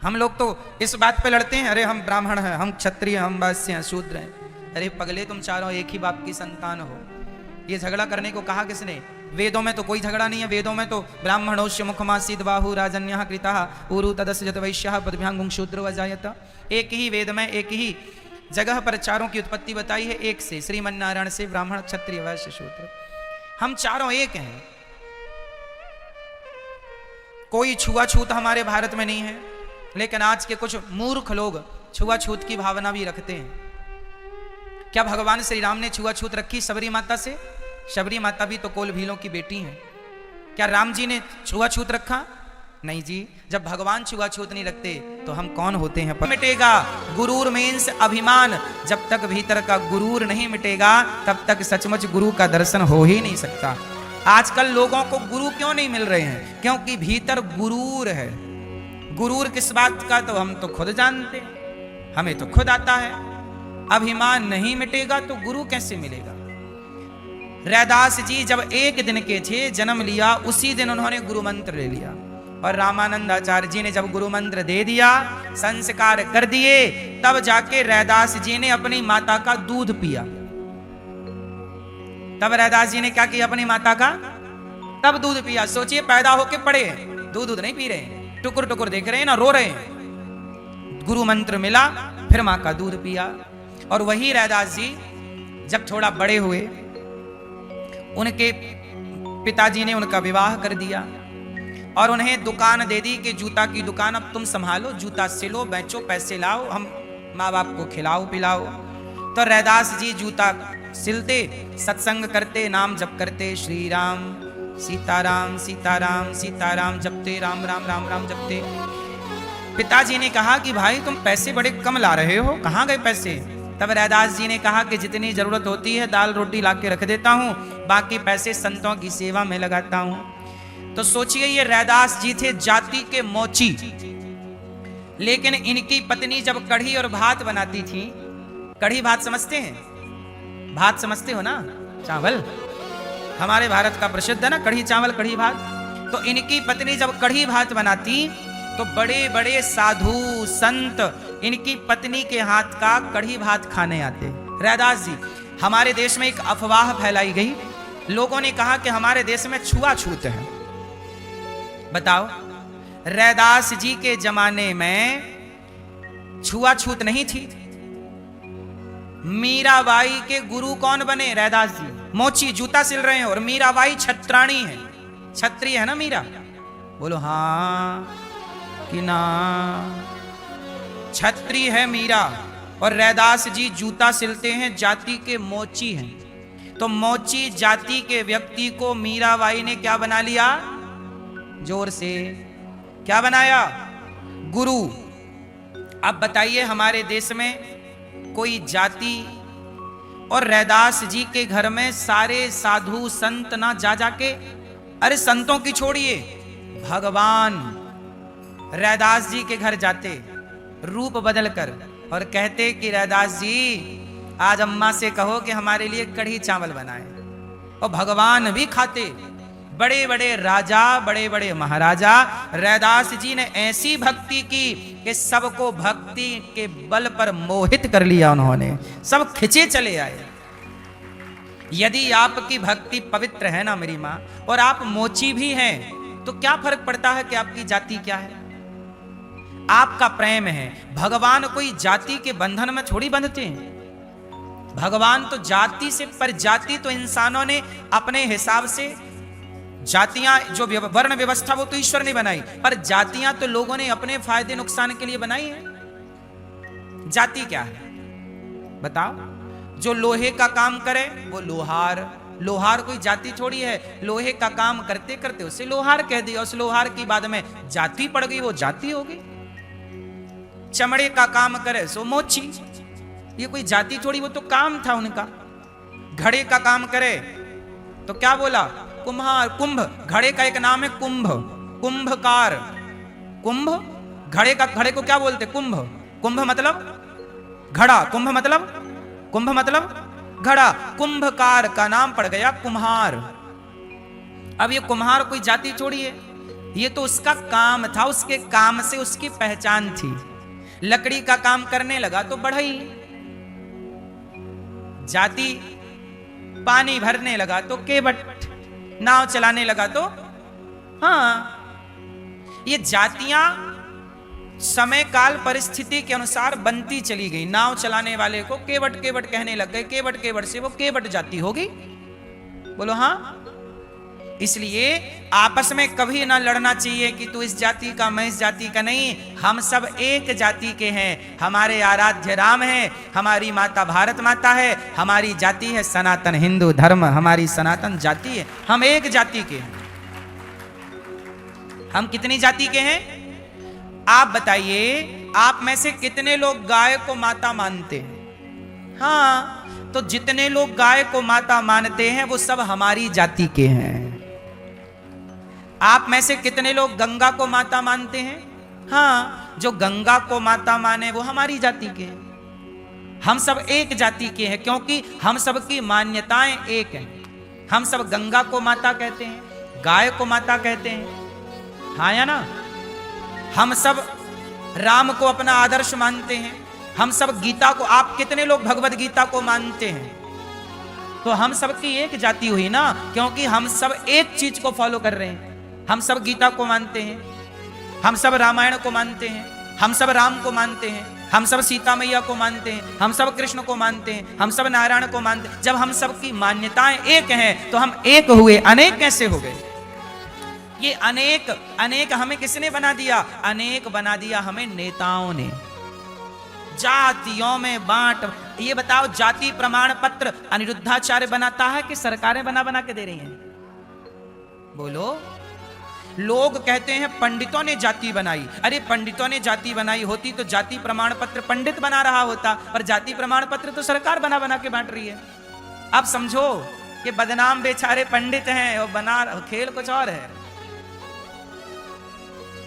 हम लोग तो इस बात पे लड़ते हैं, अरे हम ब्राह्मण हैं, हम क्षत्रिय, हम वैश्य हैं, शूद्र हैं। अरे पगले तुम चारों एक ही बाप की संतान हो। ये झगड़ा करने को कहा किसने? वेदों में तो कोई झगड़ा नहीं है। वेदों में तो ब्राह्मणोश्य मुखमासीद बाहु राजन्यः कृतः उरु तदस्यत वैश्यः पदभ्यांगुं शूद्रो अजायत। एक ही वेद में एक ही जगह पर चारों की उत्पत्ति बताई है, एक से, श्रीमन्नारायण से, ब्राह्मण, क्षत्रिय, वैश्य, शूद्र। हम चारों एक हैं। कोई छुआछूत हमारे भारत में नहीं है, लेकिन आज के कुछ मूर्ख लोग छुआछूत की भावना भी रखते हैं। क्या भगवान श्री राम ने छुआछूत रखी शबरी माता से? शबरी माता भी तो कोल भीलों की बेटी हैं। क्या राम जी ने छुआछूत रखा? नहीं जी, जब भगवान छुआछूत नहीं रखते तो हम कौन होते हैं? मिटेगा गुरूर मीन्स अभिमान। जब तक भीतर का गुरूर नहीं मिटेगा तब तक सचमुच गुरु का दर्शन हो ही नहीं सकता। आजकल लोगों को गुरु क्यों नहीं मिल रहे हैं? क्योंकि भीतर गुरूर है। गुरूर किस बात का तो हम तो खुद जानते, हमें तो खुद आता है। अभिमान नहीं मिटेगा तो गुरु कैसे मिलेगा? रैदास जी जब एक दिन के थे, जन्म लिया, उसी दिन उन्होंने गुरु मंत्र ले लिया। और रामानंद आचार्य जी ने जब गुरु मंत्र दे दिया, संस्कार कर दिए, तब जाके रैदास जी ने अपनी माता का दूध पिया। तब रैदास जी ने क्या किया? अपनी माता का तब दूध पिया। सोचिए, पैदा होके पड़े हैं, दूध नहीं पी रहे हैं, टुकुर टुकुर देख रहे हैं ना, रो रहे हैं। गुरु मंत्र मिला, फिर माँ का दूध पिया। और वही रैदास जी जब थोड़ा बड़े हुए, उनके पिताजी ने उनका विवाह कर दिया और उन्हें दुकान दे दी कि जूता की दुकान अब तुम संभालो, जूता सिलो, बेचो, पैसे लाओ, हम माँ बाप को खिलाओ पिलाओ। तो रैदास जी जूता सिलते, सत्संग करते, नाम जप करते, श्री राम सीताराम सीताराम सीताराम जपते, राम राम राम राम जपते। पिताजी ने कहा कि भाई तुम पैसे बड़े कम ला रहे हो, कहाँ गए पैसे? तब रैदास जी ने कहा कि जितनी जरूरत होती है दाल रोटी ला के रख देता हूँ, बाकी पैसे संतों की सेवा में लगाता हूँ। तो सोचिए, ये रैदास जी थे जाति के मोची, लेकिन इनकी पत्नी जब कढ़ी और भात बनाती थी, कढ़ी भात समझते हैं? भात समझते हो ना, चावल, हमारे भारत का प्रसिद्ध है ना कढ़ी चावल, कढ़ी भात। तो इनकी पत्नी जब कढ़ी भात बनाती तो बड़े बड़े साधु संत इनकी पत्नी के हाथ का कढ़ी भात खाने आते। रैदास जी, हमारे देश में एक अफवाह फैलाई गई, लोगों ने कहा कि हमारे देश में छुआछूत है। बताओ, रैदास जी के जमाने में छुआछूत नहीं थी। मीराबाई के गुरु कौन बने? रैदास जी। मोची जूता सिल रहे हैं और मीराबाई छत्राणी है, छत्री है ना मीरा? बोलो हाँ कि ना? छत्री है मीरा और रैदास जी जूता सिलते हैं, जाति के मोची हैं। तो मोची जाति के व्यक्ति को मीराबाई ने क्या बना लिया? जोर से क्या बनाया? गुरु। अब बताइए, हमारे देश में कोई जाति और रैदास जी के घर में सारे साधु संत ना जा जाके, अरे संतों की छोड़िए, भगवान रैदास जी के घर जाते रूप बदल कर और कहते कि रैदास जी आज अम्मा से कहो कि हमारे लिए कढ़ी चावल बनाए, और भगवान भी खाते। बड़े बड़े राजा, बड़े बड़े महाराजा, रैदास जी ने ऐसी भक्ति की कि सबको भक्ति के बल पर मोहित कर लिया उन्होंने, सब खिंचे चले आए। यदि आपकी भक्ति पवित्र है ना मेरी माँ, और आप मोची भी हैं, तो क्या फर्क पड़ता है कि आपकी जाति क्या है? आपका प्रेम है। भगवान कोई जाति के बंधन में थोड़ी बंधते हैं। भगवान तो जाति से पर, जाति तो इंसानों ने अपने हिसाब से, जातियां जो वर्ण व्यवस्था वो तो ईश्वर ने बनाई, पर जातियां तो लोगों ने अपने फायदे नुकसान के लिए बनाई है। जाति क्या है बताओ? जो लोहे का काम करे वो लोहार। लोहार कोई जाति थोड़ी है, लोहे का काम करते करते उसे लोहार कह दिया, उस लोहार की बाद में जाति पड़ गई, वो जाति हो गई। चमड़े का काम करे सो मोची, ये कोई जाति थोड़ी, वो तो काम था उनका। घड़े का काम करे तो क्या बोला? कुम्हार। कुंभ, घड़े का एक नाम है कुंभ, कुंभकार। कुंभ, घड़े का, घड़े को क्या बोलते? कुंभ। कुंभ मतलब घड़ा, कुंभ मतलब, कुंभ मतलब घड़ा। कुंभकार का नाम पड़ गया कुम्हार। अब ये कुम्हार कोई जाति थोड़ी है, ये तो उसका काम था, उसके काम से उसकी पहचान थी। लकड़ी का काम करने लगा तो बढ़ई जाति, पानी भरने लगा तो केवट, नाव चलाने लगा तो हाँ। ये जातियां समय काल परिस्थिति के अनुसार बनती चली गई। नाव चलाने वाले को केवट केवट कहने लग गए, केवट केवट से वो केवट जाति हो गई। बोलो हाँ। इसलिए आपस में कभी ना लड़ना चाहिए कि तू इस जाति का, मैं इस जाति का। नहीं, हम सब एक जाति के हैं। हमारे आराध्य राम है, हमारी माता भारत माता है, हमारी जाति है सनातन हिंदू धर्म, हमारी सनातन जाति है, हम एक जाति के हैं। हम कितनी जाति के हैं? आप बताइए, आप में से कितने लोग गाय को माता मानते हैं? हाँ, तो जितने लोग गाय को माता मानते हैं वो सब हमारी जाति के हैं। आप में से कितने लोग गंगा को माता मानते हैं? हाँ, जो गंगा को माता माने वो हमारी जाति के हैं। हम सब एक जाति के हैं क्योंकि हम सब की मान्यताएं एक हैं। हम सब गंगा को माता कहते हैं, गाय को माता कहते हैं, हाँ या ना? हम सब राम को अपना आदर्श मानते हैं, हम सब गीता को, आप कितने लोग भगवत गीता को मानते हैं? तो हम सब की एक जाति हुई ना, क्योंकि हम सब एक चीज को फॉलो कर रहे हैं। हम सब गीता को मानते हैं, हम सब रामायण को मानते हैं, हम सब राम को मानते हैं, हम सब सीता मैया को मानते हैं, हम सब कृष्ण को मानते हैं, हम सब नारायण को मानते हैं। जब हम सब की मान्यताएं एक हैं तो हम एक हुए, अनेक कैसे हो गए? ये अनेक अनेक हमें किसने बना दिया? अनेक बना दिया हमें नेताओं ने, जातियों में बांट। ये बताओ, जाति प्रमाण पत्र अनिरुद्धाचार्य बनाता है कि सरकारें बना बना के दे रही हैं? बोलो। लोग कहते हैं पंडितों ने जाति बनाई। अरे पंडितों ने जाति बनाई होती तो जाति प्रमाण पत्र पंडित बना रहा होता, पर जाति प्रमाण पत्र तो सरकार बना बना के बांट रही है। अब समझो कि बदनाम बेचारे पंडित हैं और बना, खेल कुछ और है।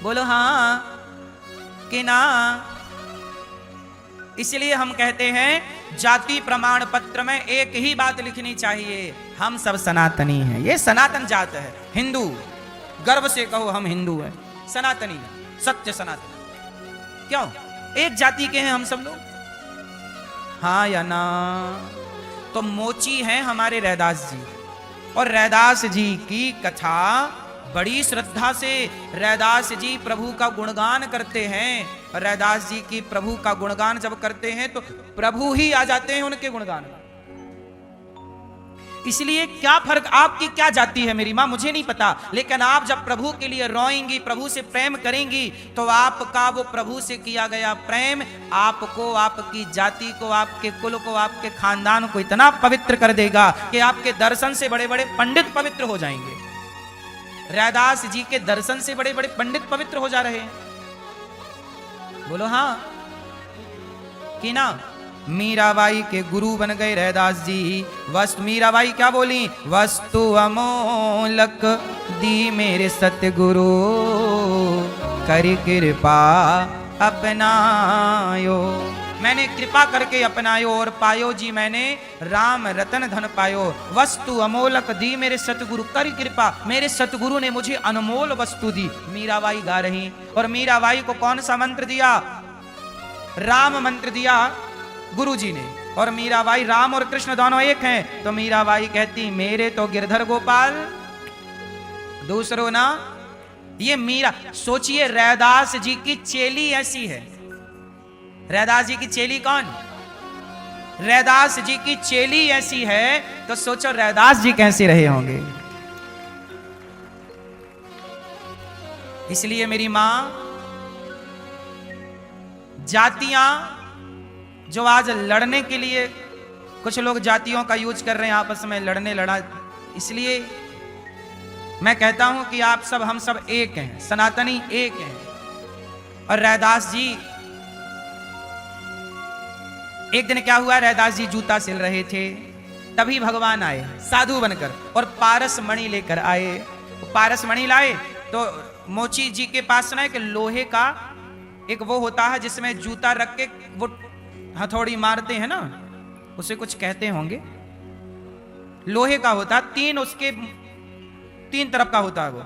बोलो हाँ कि ना? इसलिए हम कहते हैं जाति प्रमाण पत्र में एक ही बात लिखनी चाहिए, हम सब सनातनी हैं। ये सनातन जात है, हिंदू। गर्व से कहो हम हिंदू हैं, सनातनी, सत्य सनातन। क्यों? एक जाति के हैं हम सब लोग, हाँ या ना? तो मोची हैं हमारे रैदास जी, और रैदास जी की कथा बड़ी श्रद्धा से रैदास जी प्रभु का गुणगान करते हैं। और रैदास जी की प्रभु का गुणगान जब करते हैं तो प्रभु ही आ जाते हैं उनके गुणगान में। इसलिए क्या फर्क, आपकी क्या जाति है मेरी मां मुझे नहीं पता, लेकिन आप जब प्रभु के लिए रोएंगी, प्रभु से प्रेम करेंगी, तो आपका वो प्रभु से किया गया प्रेम आपको, आपकी जाति को, आपके कुल को, आपके खानदान को इतना पवित्र कर देगा कि आपके दर्शन से बड़े बड़े पंडित पवित्र हो जाएंगे। रैदास जी के दर्शन से बड़े बड़े पंडित पवित्र हो जा रहे हैं। बोलो हाँ कि ना? मीराबाई के गुरु बन गए रैदास जी। वस्तु मीराबाई क्या बोली? वस्तु अमोलक दी मेरे सतगुरु, कर कृपा अपनायो। मैंने कृपा करके अपनायो और पायो जी मैंने राम रतन धन पायो। वस्तु अमोलक दी मेरे सतगुरु, कर कृपा, मेरे सतगुरु ने मुझे अनमोल वस्तु दी। मीराबाई गा रही, और मीराबाई को कौन सा मंत्र दिया? राम मंत्र दिया गुरु जी ने। और मीराबाई, राम और कृष्ण दोनों एक हैं, तो मीराबाई कहती मेरे तो गिरधर गोपाल, दूसरों ना। ये मीरा, सोचिए रैदास जी की चेली ऐसी है। रैदास जी की चेली कौन? रैदास जी की चेली ऐसी है, तो सोचो रैदास जी कैसे रहे होंगे। इसलिए मेरी मां, जातियां जो आज लड़ने के लिए कुछ लोग जातियों का यूज कर रहे हैं, आपस में लड़ने लड़ा, इसलिए मैं कहता हूं कि आप सब, हम सब एक हैं, सनातनी एक हैं। और रैदास जी, एक दिन क्या हुआ, रैदास जी जूता सिल रहे थे, तभी भगवान आए साधु बनकर और पारस मणि लेकर आए। पारस मणि लाए तो मोची जी के पास ना एक लोहे का एक वो होता है जिसमें जूता रख के वो हथौड़ी मारते हैं ना, उसे कुछ कहते होंगे, लोहे का होता, उसके तीन तरफ का होता है वो।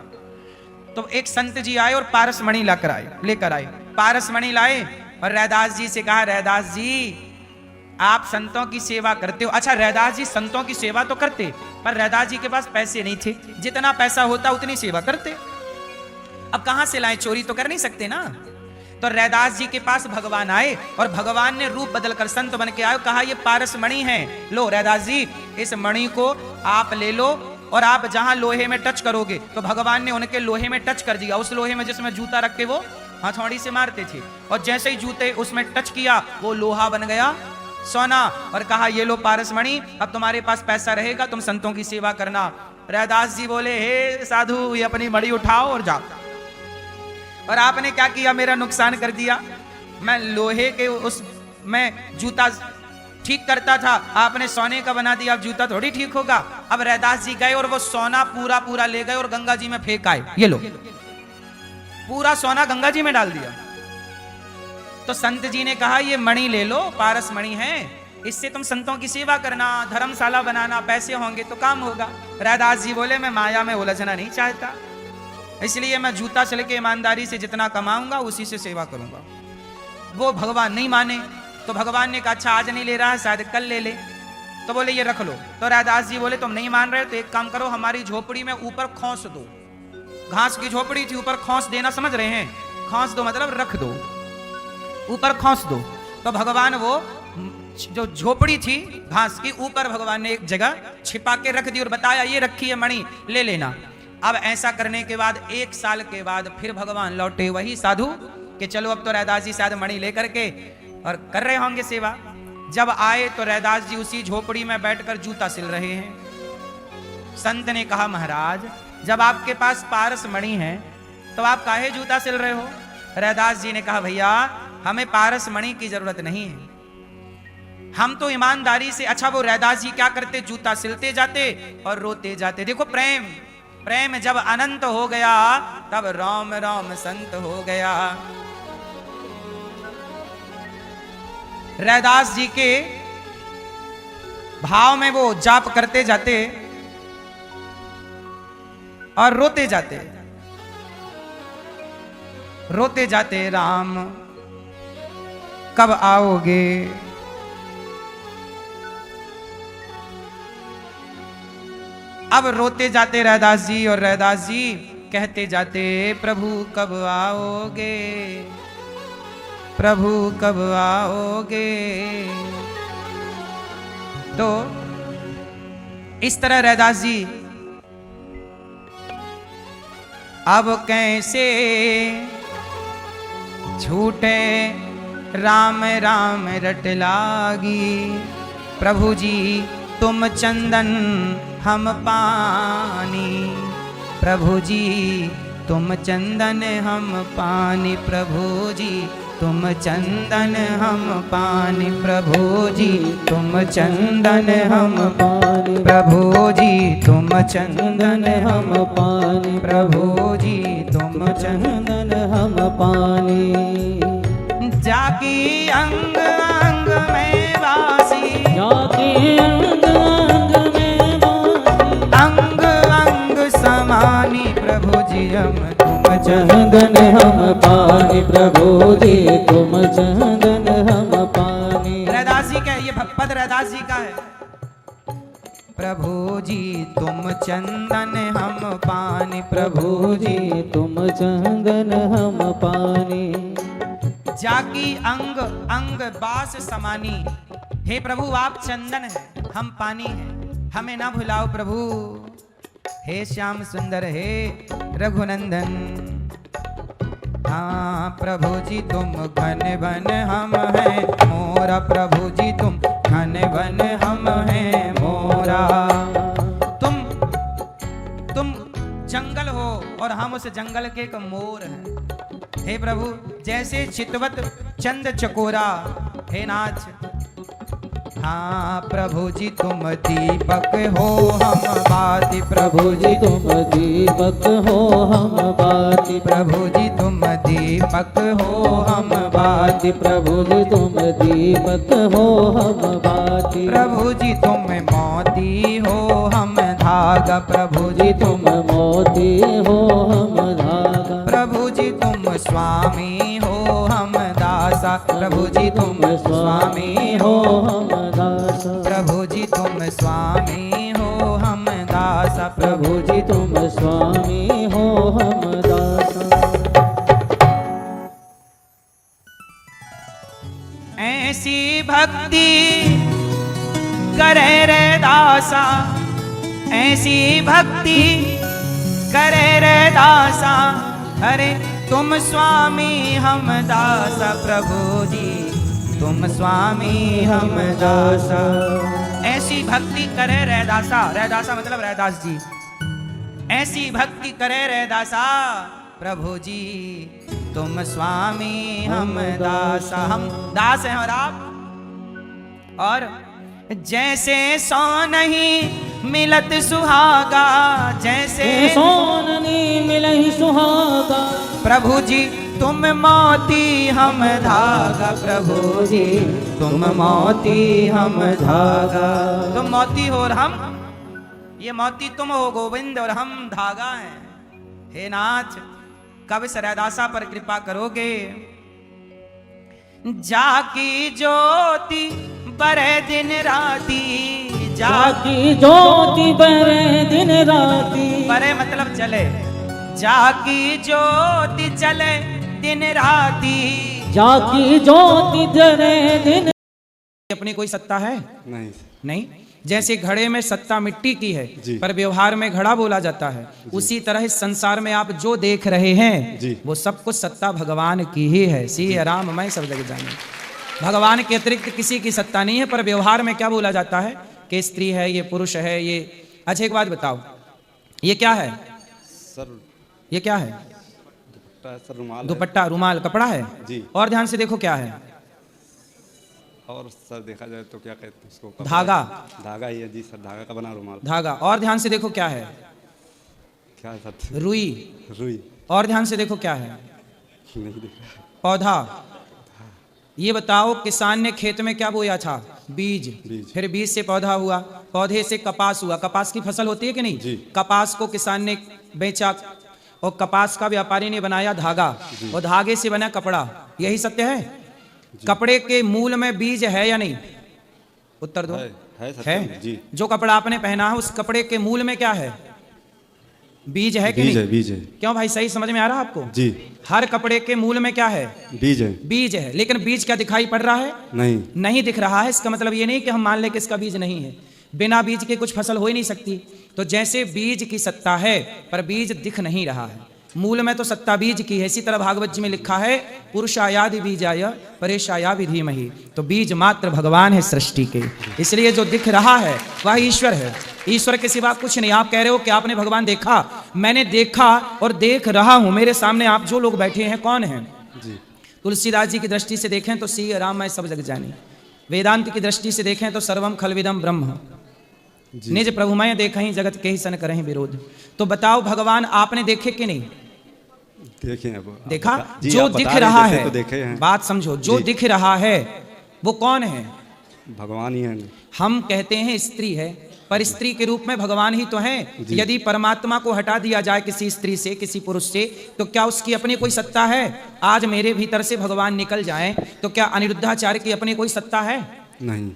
तो एक संत जी आए और पारस मणि लेकर आए। पारस मणि लाए और रैदास जी से कहा, रैदास जी आप संतों की सेवा करते हो। अच्छा, रैदास जी संतों की सेवा तो करते, पर रैदास जी के पास पैसे नहीं थे, जितना पैसा होता उतनी सेवा करते। अब कहां से लाए, चोरी तो कर नहीं सकते ना। तो रैदास जी के पास भगवान आए और भगवान ने रूप बदलकर संत बन के आए, कहा ये पारस मणि है, लो रैदास जी इस मणि को आप ले लो, और आप जहां लोहे में टच करोगे, तो भगवान ने उनके लोहे में टच कर दिया, उस लोहे में जिसमें जूता रख के वो हथौड़ी से मारते थे, और जैसे ही जूते उसमें टच किया वो लोहा बन गया सोना, और कहा ये लो पारस मणि, अब तुम्हारे पास पैसा रहेगा, तुम संतों की सेवा करना। रैदास जी बोले, हे साधु ये अपनी मणि उठाओ और जाओ। और आपने क्या किया, मेरा नुकसान कर दिया। मैं लोहे के उस मैं जूता ठीक करता था, आपने सोने का बना दिया, अब जूता थोड़ी ठीक होगा। अब रैदास जी गए और वो सोना पूरा पूरा ले गए और गंगा जी में फेंक आए। ये लो, पूरा सोना गंगा जी में डाल दिया। तो संत जी ने कहा ये मणि ले लो, पारस मणि है, इससे तुम संतों की सेवा करना, धर्मशाला बनाना, पैसे होंगे तो काम होगा। रैदास जी बोले मैं माया में उलझना नहीं चाहता, इसलिए मैं जूता सिल के ईमानदारी से जितना कमाऊंगा उसी से सेवा करूंगा। वो भगवान नहीं माने, तो भगवान ने कहा अच्छा आज नहीं ले रहा है, शायद कल ले ले। तो बोले ये रख लो। तो रैदास जी बोले तुम नहीं मान रहे हो तो एक काम करो, हमारी झोपड़ी में ऊपर खोस दो। घास की झोपड़ी थी, ऊपर खोस देना समझ रहे हैं, खोस दो मतलब रख दो, ऊपर खोस दो। तो भगवान वो जो झोपड़ी थी घास की, ऊपर भगवान ने एक जगह छिपा के रख दी और बताया ये रखी है मणि, ले लेना। अब ऐसा करने के बाद 1 साल के बाद फिर भगवान लौटे वही साधु कि चलो अब तो रैदास जी शायद मणि लेकर के और कर रहे होंगे सेवा। जब आए तो रैदास जी उसी झोपड़ी में बैठकर जूता सिल रहे हैं। संत ने कहा महाराज जब आपके पास पारस मणि है तो आप काहे जूता सिल रहे हो। रैदास जी ने कहा भैया हमें पारस मणि की जरूरत नहीं है, हम तो ईमानदारी से। अच्छा वो रैदास जी क्या करते, जूता सिलते जाते और रोते जाते। देखो प्रेम, प्रेम जब अनंत हो गया तब राम राम संत हो गया। रैदास जी के भाव में वो जाप करते जाते और रोते जाते, रोते जाते राम कब आओगे। अब रोते जाते रैदास जी और रैदास जी कहते जाते प्रभु कब आओगे, प्रभु कब आओगे। तो इस तरह रैदास जी अब कैसे छूटे राम राम रट लागी। प्रभु जी तुम चंदन हम पानी, प्रभु जी तुम चंदन हम पानी, प्रभु जी तुम चंदन हम पानी, प्रभु जी तुम चंदन हम पानी, प्रभु जी तुम चंदन हम पानी, प्रभु जी तुम चंदन हम पानी। जाकी अंग अंग में वासी, जाकी अंग अंग में वासी, अंग अंग समानी, प्रभु जी हम तुम चंदन हम पानी, प्रभु जी तुम चंदन हम पानी। रैदास जी का ये पद रैदास जी का है। प्रभु जी तुम चंदन हम पानी, प्रभु जी तुम चंदन हम पानी। जाकी अंग अंग बास समानी, हे प्रभु आप चंदन हैं हम पानी हैं, हमें ना भुलाओ प्रभु। हे श्याम सुंदर हे रघुनंदन, हाँ प्रभु जी तुम घन वन हम हैं मोरा, प्रभु जी तुम घन वन हम हैं मोरा। तुम जंगल हो और हम उस जंगल के एक मोर हैं। हे प्रभु जैसे चितवत चंद चकोरा, हे नाथ। हाँ प्रभु जी तुम दीपक हो हम बाती, प्रभु जी तुम दीपक हो हम बाती, प्रभु जी तुम दीपक हो हम बाती, प्रभु जी तुम दीपक हो हम बाती, प्रभु जी तुम मोती हो हम धागा, प्रभु जी तुम मोती हो हम धागा, प्रभु जी तुम स्वामी हो हम दासा, प्रभु जी तुम स्वामी हो हम दासा, प्रभु जी तुम स्वामी हो हम दासा, प्रभु जी तुम स्वामी हो हम दासा। ऐसी भक्ति करे रे दासा, ऐसी भक्ति करे रे दासा, अरे तुम स्वामी हम दासा, प्रभु जी तुम स्वामी हम दासा। ऐसी भक्ति करे रैदासा, रैदासा मतलब रैदास जी। ऐसी भक्ति करे रैदासा, प्रभु जी तुम स्वामी हम दास, हम दास हैं और आप। और जैसे सो नहीं मिलत सुहागा, जैसे सो नहीं मिलहि सुहागा, प्रभु जी तुम मोती हम धागा, प्रभु जी तुम मोती हम धागा। तुम मोती हो और हम, ये मोती तुम हो गोविंद और हम धागा हैं। हे नाथ कब सरदासा पर कृपा करोगे। जाकी ज्योति बरे दिन राती, जाकी ज्योति बरे दिन राती, बरे मतलब चले, जाकी ज्योति चले दिन राती, जाकी ज्योति जले दिन। अपनी कोई सत्ता है? नहीं नहीं। जैसे घड़े में सत्ता मिट्टी की है जी। पर व्यवहार में घड़ा बोला जाता है, उसी तरह इस संसार में आप जो देख रहे हैं जी। वो सब कुछ सत्ता भगवान की ही है। सी राम मैं सब जग जाने, भगवान के अतिरिक्त किसी की सत्ता नहीं है। पर व्यवहार में क्या बोला जाता है कि स्त्री है, ये पुरुष है, ये। अच्छा एक बात बताओ, ये क्या है? सर ये क्या है? दुपट्टा सर, रुमाल दुपट्टा, रुमाल, कपड़ा है जी। और ध्यान से देखो क्या है? और सर देखा जाए तो क्या कहते हैं उसको, कपड़ा। धागा। धागा ही है जी सर, धागा का बना रुमाल। धागा। और ध्यान से देखो क्या है? क्या है सर? रुई। रुई। और ध्यान से देखो क्या है? नहीं दिख रहा। पौधा। ये बताओ किसान ने खेत में क्या बोया था? बीज। फिर बीज से पौधा हुआ, पौधे से कपास हुआ, कपास की फसल होती है कि नहीं जी। कपास को किसान ने बेचा और कपास का व्यापारी ने बनाया धागा, और धागे से बना कपड़ा। यही सत्य है। कपड़े के मूल में बीज है या नहीं? उत्तर दो। है सर है जी। जो कपड़ा आपने पहना है उस कपड़े के मूल में क्या है? बीज है कि बीज नहीं? है, बीज है। क्यों भाई, सही समझ में आ रहा है आपको? जी। हर कपड़े के मूल में क्या है? बीज है। बीज है। लेकिन बीज क्या दिखाई पड़ रहा है? नहीं। नहीं दिख रहा है। इसका मतलब ये नहीं कि हम मान लें कि इसका बीज नहीं है। बिना बीज के कुछ फसल हो ही नहीं सकती। तो जैसे बीज की सत्ता है पर बीज दिख नहीं रहा है, मूल में तो सत्ता बीज की है। इसी तरह भागवत जी में लिखा है पुरुषायादि बीजाय परेशाया विधीमहि, तो बीज मात्र भगवान है सृष्टि के। इसलिए जो दिख रहा है वह ईश्वर है, ईश्वर के सिवा कुछ नहीं। आप कह रहे हो कि आपने भगवान देखा, मैंने देखा और देख रहा हूं। मेरे सामने आप जो लोग बैठे हैं कौन हैं? जी। तुलसीदास जी की दृष्टि से देखें तो सी राम मैं सब जग जानी, वेदांत की दृष्टि से देखें तो सर्वम खलविदम ब्रह्म, निज प्रभु मैं देखहीं जगत के ही सन करहीं विरोध। तो बताओ भगवान आपने देखे कि नहीं? देखे हैं अब। देखा। जी, जो आप दिख बता रहे रहा जैसे है, तो देखे हैं। बात समझो, जो जी। दिख रहा है वो कौन है? भगवान ही है। हम कहते हैं स्त्री है, पर स्त्री के रूप में भगवान ही तो है। यदि परमात्मा को हटा दिया जाए किसी स्त्री से, किसी पुरुष से, तो क्या उसकी अपनी कोई सत्ता है? आज मेरे भीतर से भगवान निकल जाए तो क्या अनिरुद्धाचार्य की अपनी कोई सत्ता है? नहीं।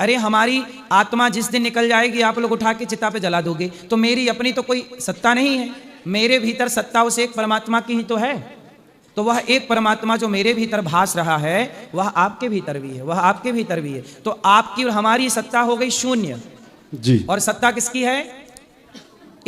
अरे हमारी आत्मा जिस दिन निकल जाएगी आप लोग उठा के चिता पे जला दोगे, तो मेरी अपनी तो कोई सत्ता नहीं है। मेरे भीतर सत्ता उस एक परमात्मा की ही तो है। तो वह एक परमात्मा जो मेरे भीतर भास रहा है वह आपके भीतर भी है, वह आपके भीतर भी है। तो आपकी और हमारी सत्ता हो गई शून्य, जी। और सत्ता किसकी है?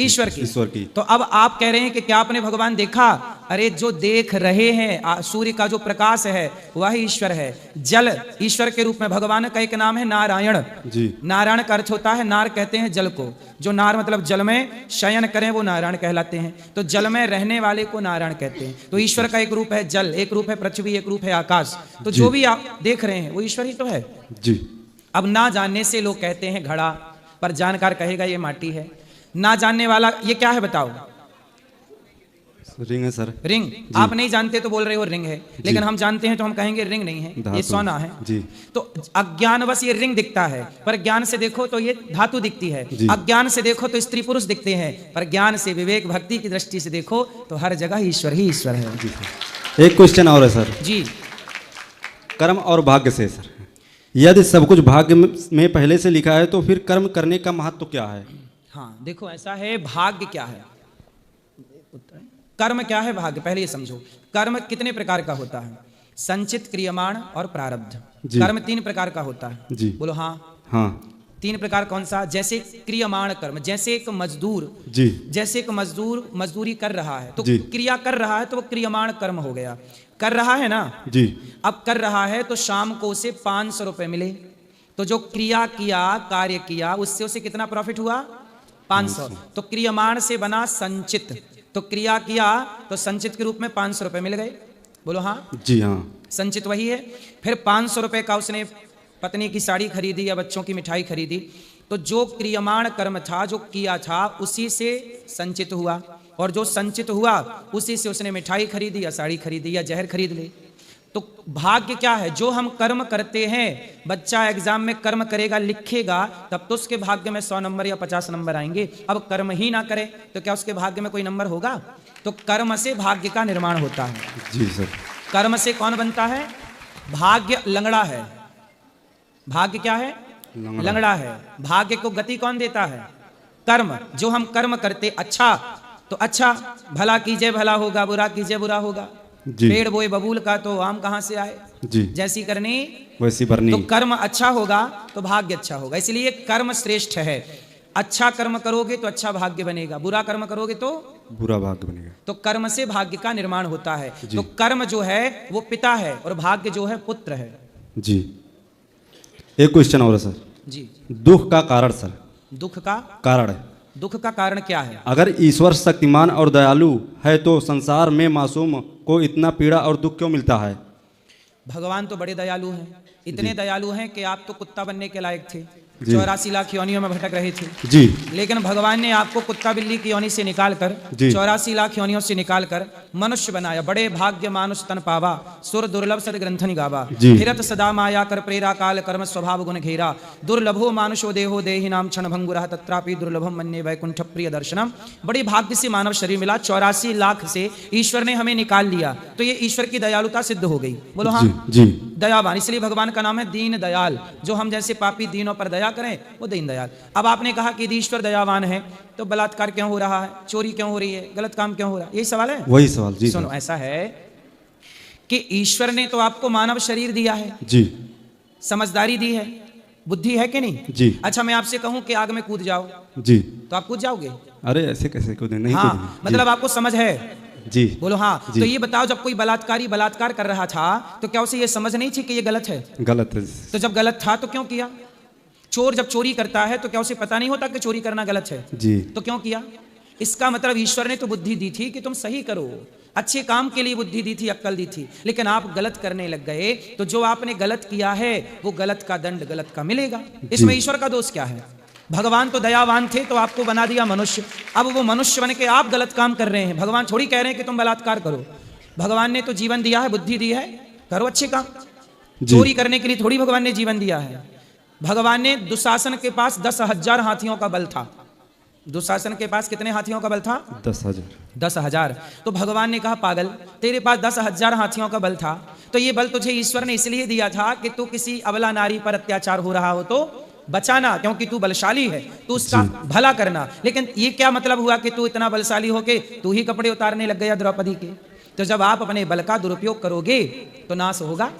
ईश्वर की। ईश्वर की। तो अब आप कह रहे हैं कि क्या आपने भगवान देखा? अरे जो देख रहे हैं, सूर्य का जो प्रकाश है वह ईश्वर है। जल ईश्वर के रूप में, भगवान का एक नाम है नारायण। जी। नारायण का अर्थ होता है, नार कहते हैं जल को, जो नार मतलब जल में शयन करें वो नारायण कहलाते हैं। तो जल में रहने वाले को नारायण कहते हैं। तो ईश्वर का एक रूप है जल, एक रूप है पृथ्वी, एक रूप है आकाश। तो जो भी आप देख रहे हैं वो ईश्वर ही तो है। जी। अब ना जानने से लोग कहते हैं घड़ा, पर जानकार कहेगा ये माटी है। ना जानने वाला ये क्या है बताओ? रिंग है सर। रिंग। आप नहीं जानते तो बोल रहे हो रिंग है, लेकिन हम जानते हैं तो हम कहेंगे रिंग नहीं है, ये धातु। सोना है। जी। तो अज्ञानवश ये रिंग दिखता है, पर ज्ञान से देखो तो ये धातु दिखती है। जी। अज्ञान से देखो तो स्त्री पुरुष दिखते हैं, पर ज्ञान से, विवेक भक्ति की दृष्टि से देखो तो हर जगह ईश्वर ही ईश्वर है। जी सर। एक क्वेश्चन और है सर। जी। कर्म और भाग्य से सर, यदि सब कुछ भाग्य में पहले से लिखा है तो फिर कर्म करने का महत्व क्या है? हाँ देखो ऐसा है, भाग्य क्या है, कर्म क्या है, भाग्य। पहले ये समझो, कर्म कितने प्रकार का होता है? संचित, क्रियमाण और प्रारब्ध। कर्म 3 प्रकार का होता है। जी। बोलो हाँ। हाँ। 3 प्रकार कौन सा? जैसे क्रियमाण कर्म, जैसे एक मजदूर, जी। जैसे एक मजदूर मजदूरी कर रहा है तो जी। क्रिया कर रहा है तो वो क्रियमाण कर्म हो गया, कर रहा है ना। जी। अब कर रहा है तो शाम को उसे 500 रुपए मिले, तो जो क्रिया किया, कार्य किया, उससे उसे कितना प्रॉफिट हुआ? 500। तो क्रियमाण से बना संचित, तो क्रिया किया तो संचित के रूप में 500 रुपए मिल गए। बोलो हाँ, जी हाँ। संचित वही है। फिर 500 रुपए का उसने पत्नी की साड़ी खरीदी या बच्चों की मिठाई खरीदी, तो जो क्रियमाण कर्म था, जो किया था, उसी से संचित हुआ, और जो संचित हुआ उसी से उसने मिठाई खरीदी या साड़ी खरीदी या जहर खरीद ली। तो भाग्य क्या है? जो हम कर्म करते हैं, बच्चा एग्जाम में कर्म करेगा, लिखेगा, तब तो उसके भाग्य में 100 नंबर या 50 नंबर आएंगे। अब कर्म ही ना करे तो क्या उसके भाग्य में कोई नंबर होगा? तो कर्म से भाग्य का निर्माण होता है। जी सर। कर्म से कौन बनता है? भाग्य लंगड़ा है। भाग्य क्या है? लंगड़ा है। भाग्य को गति कौन देता है? कर्म। जो हम कर्म करते, अच्छा तो अच्छा, भला कीजिए भला होगा, बुरा कीजिए बुरा होगा। जी। पेड़ बोए बबूल का तो आम कहां से आए? जी। जैसी करनी वैसी भरनी। तो कर्म अच्छा होगा तो भाग्य अच्छा होगा। इसलिए कर्म श्रेष्ठ है। अच्छा कर्म करोगे तो अच्छा भाग्य बनेगा, बुरा कर्म करोगे तो बुरा भाग्य बनेगा। तो कर्म से भाग्य का निर्माण होता है। तो कर्म जो है वो पिता है और भाग्य जो है पुत्र है। जी। एक क्वेश्चन और है सर। जी। दुख का कारण सर। दुख का कारण है। दुख का कारण क्या है? अगर ईश्वर शक्तिमान और दयालु है तो संसार में मासूम को इतना पीड़ा और दुख क्यों मिलता है? भगवान तो बड़े दयालु हैं। इतने दयालु हैं कि आप तो कुत्ता बनने के लायक थे, 84 लाख योनियों में भटक रहे थे। जी। लेकिन भगवान ने आपको कुत्ता बिल्ली की योनि से निकाल कर, 84 लाख योनियों से निकाल कर मनुष्य बनाया। बड़े भाग्य मानुष तन पावा, सुर दुर्लभ सद ग्रंथन गावा। हिरत सदा माया कर प्रेरा, काल कर्म स्वभाव गुण घेरा। दुर्लभो मानुषो देहो देहि नाम क्षण भंगुरः, तत्रापि दुर्लभम मन्ये वैकुंठ प्रिय दर्शनम। बड़ी भाग्य से मानव शरीर मिला। 84 लाख से ईश्वर ने हमें निकाल लिया, तो ये ईश्वर की दयालुता सिद्ध हो गई। बोलो हाँ। जी। दयावान, इसलिए भगवान का नाम है दीन दयाल। जो हम जैसे पापी दीनों पर दया करें वो दीन दयाल। अब आपने कहा कि ईश्वर दयावान है, तो बलात्कार क्यों हो रहा है, चोरी क्यों हो रही है, गलत काम क्यों हो रहा है? यही सवाल है। वही सवाल। जी। सुनो, ऐसा है कि ईश्वर ने तो आपको मानव शरीर दिया है, जी। समझदारी दी है, बुद्धि है कि नहीं? जी। अच्छा, मैं आपसे कहूं कि आग में कूद जाओ, जी। तो आप कूद जाओगे? अरे ऐसे कैसे कूदें? नहीं हाँ, कूदेंगे। मतलब आपको समझ है। जी। बोलो हाँ। जी। तो ये बताओ, जब कोई बलात्कारी बलात्कार कर रहा था तो क्या उसे ये समझ नहीं थी कि ये गलत है? गलत है। तो जब गलत था तो क्यों किया? चोर जब चोरी करता है तो क्या उसे पता नहीं होता कि चोरी करना गलत है? जी। तो क्यों किया? इसका मतलब ईश्वर ने तो बुद्धि दी थी कि तुम सही करो, अच्छे काम के लिए बुद्धि दी थी, अक्ल दी थी, लेकिन आप गलत करने लग गए। तो जो आपने गलत किया है वो गलत का दंड गलत का मिलेगा। इसमें ईश्वर का दोष क्या है? भगवान तो दयावान थे तो आपको बना दिया मनुष्य। अब वो मनुष्य बन के आप गलत काम कर रहे हैं। भगवान थोड़ी कह रहे हैं कि तुम बलात्कार करो। भगवान ने तो जीवन दिया है, बुद्धि दी है, करो अच्छे काम। चोरी करने के लिए थोड़ी भगवान ने जीवन दिया है। भगवान ने दुशासन के पास 10,000 हाथियों का बल था। दुशासन के पास कितने हाथियों का बल था? 10,000। 10,000। तो भगवान ने कहा, पागल, तेरे पास 10,000 हाथियों का बल था, तो ये बल तुझे ईश्वर ने इसलिए दिया था कि तू किसी अबला नारी पर अत्याचार हो रहा हो तो बचाना, क्योंकि तू बलशाली है, तू उसका भला करना। लेकिन ये क्या मतलब हुआ कि तू इतना बलशाली होके तू ही कपड़े उतारने लग गया द्रौपदी के? तो जब आप अपने बल का दुरुपयोग करोगे तो नाश होगा।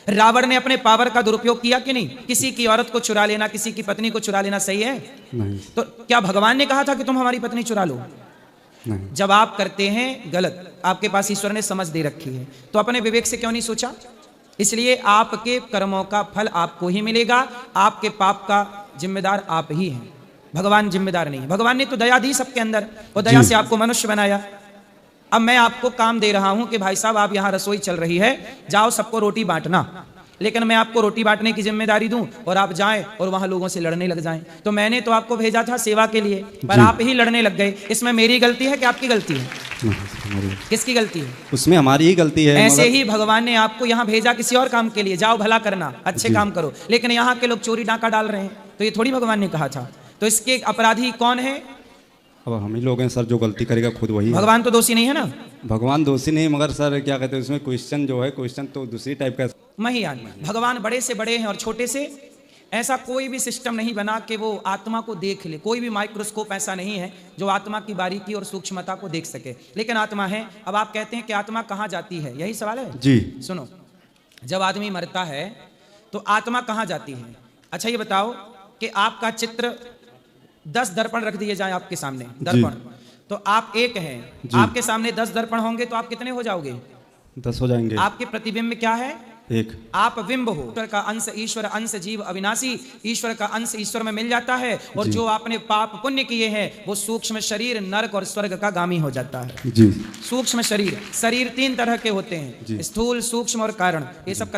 रावण ने अपने पावर का दुरुपयोग किया कि नहीं? किसी की औरत को चुरा लेना, किसी की पत्नी को चुरा लेना सही है? नहीं। तो क्या भगवान ने कहा था कि तुम हमारी पत्नी चुरा लो? नहीं। जब आप करते हैं गलत, आपके पास ईश्वर ने समझ दे रखी है, तो अपने विवेक से क्यों नहीं सोचा? इसलिए आपके कर्मों का फल आपको ही मिलेगा। आपके पाप का जिम्मेदार आप ही हैं, भगवान जिम्मेदार नहीं। भगवान ने तो दया दी सबके अंदर, और दया से आपको मनुष्य बनाया। अब मैं आपको काम दे रहा हूं कि भाई साहब, आप यहां रसोई चल रही है, जाओ सबको रोटी बांटना। लेकिन मैं आपको रोटी बांटने की जिम्मेदारी दूं और आप जाएं और वहां लोगों से लड़ने लग जाएं। तो मैंने तो आपको भेजा था सेवा के लिए, पर आप ही लड़ने लग गए। इसमें मेरी गलती है कि आपकी गलती है? किसकी गलती है? उसमें हमारी ही गलती है। ऐसे ही भगवान ने आपको यहाँ भेजा किसी और काम के लिए, जाओ भला करना, अच्छे काम करो। लेकिन यहाँ के लोग चोरी डाका डाल रहे हैं, तो ये थोड़ी भगवान ने कहा था? तो इसके अपराधी कौन है? अब हम ही लोग हैं सर, जो गलती करेगा खुद वही। भगवान तो दोषी नहीं है ना? भगवान दोषी नहीं, मगर सर क्या कहते हैं उसमें क्वेश्चन जो है, क्वेश्चन तो दूसरी टाइप का। महियान, भगवान बड़े से बड़े हैं और छोटे से, ऐसा कोई भी सिस्टम नहीं बना कि वो आत्मा को देख ले। कोई भी माइक्रोस्कोप ऐसा नहीं है जो आत्मा की बारीकी और सूक्ष्मता को देख सके, लेकिन आत्मा है। अब आप कहते हैं कि आत्मा कहाँ जाती है, यही सवाल है जी। सुनो, जब आदमी मरता है तो आत्मा कहाँ जाती है? अच्छा ये बताओ कि आपका चित्र 10 दर्पण रख दिए जाए आपके सामने, दर्पण, तो आप एक हैं, आपके सामने 10 दर्पण होंगे तो आप कितने हो जाओगे? 10 हो जाएंगे। आपके प्रतिबिंब क्या है? एक। आप बिंब हो। ईश्वर का अंश, ईश्वर अंश जीव अविनाशी, ईश्वर का अंश ईश्वर में मिल जाता है और जो आपने पाप पुण्य किए हैं वो सूक्ष्म शरीर नरक और स्वर्ग का गामी हो जाता है। जी। सूक्ष्म शरीर, शरीर तीन तरह के होते हैं, स्थूल, सूक्ष्म और कारण। ये सब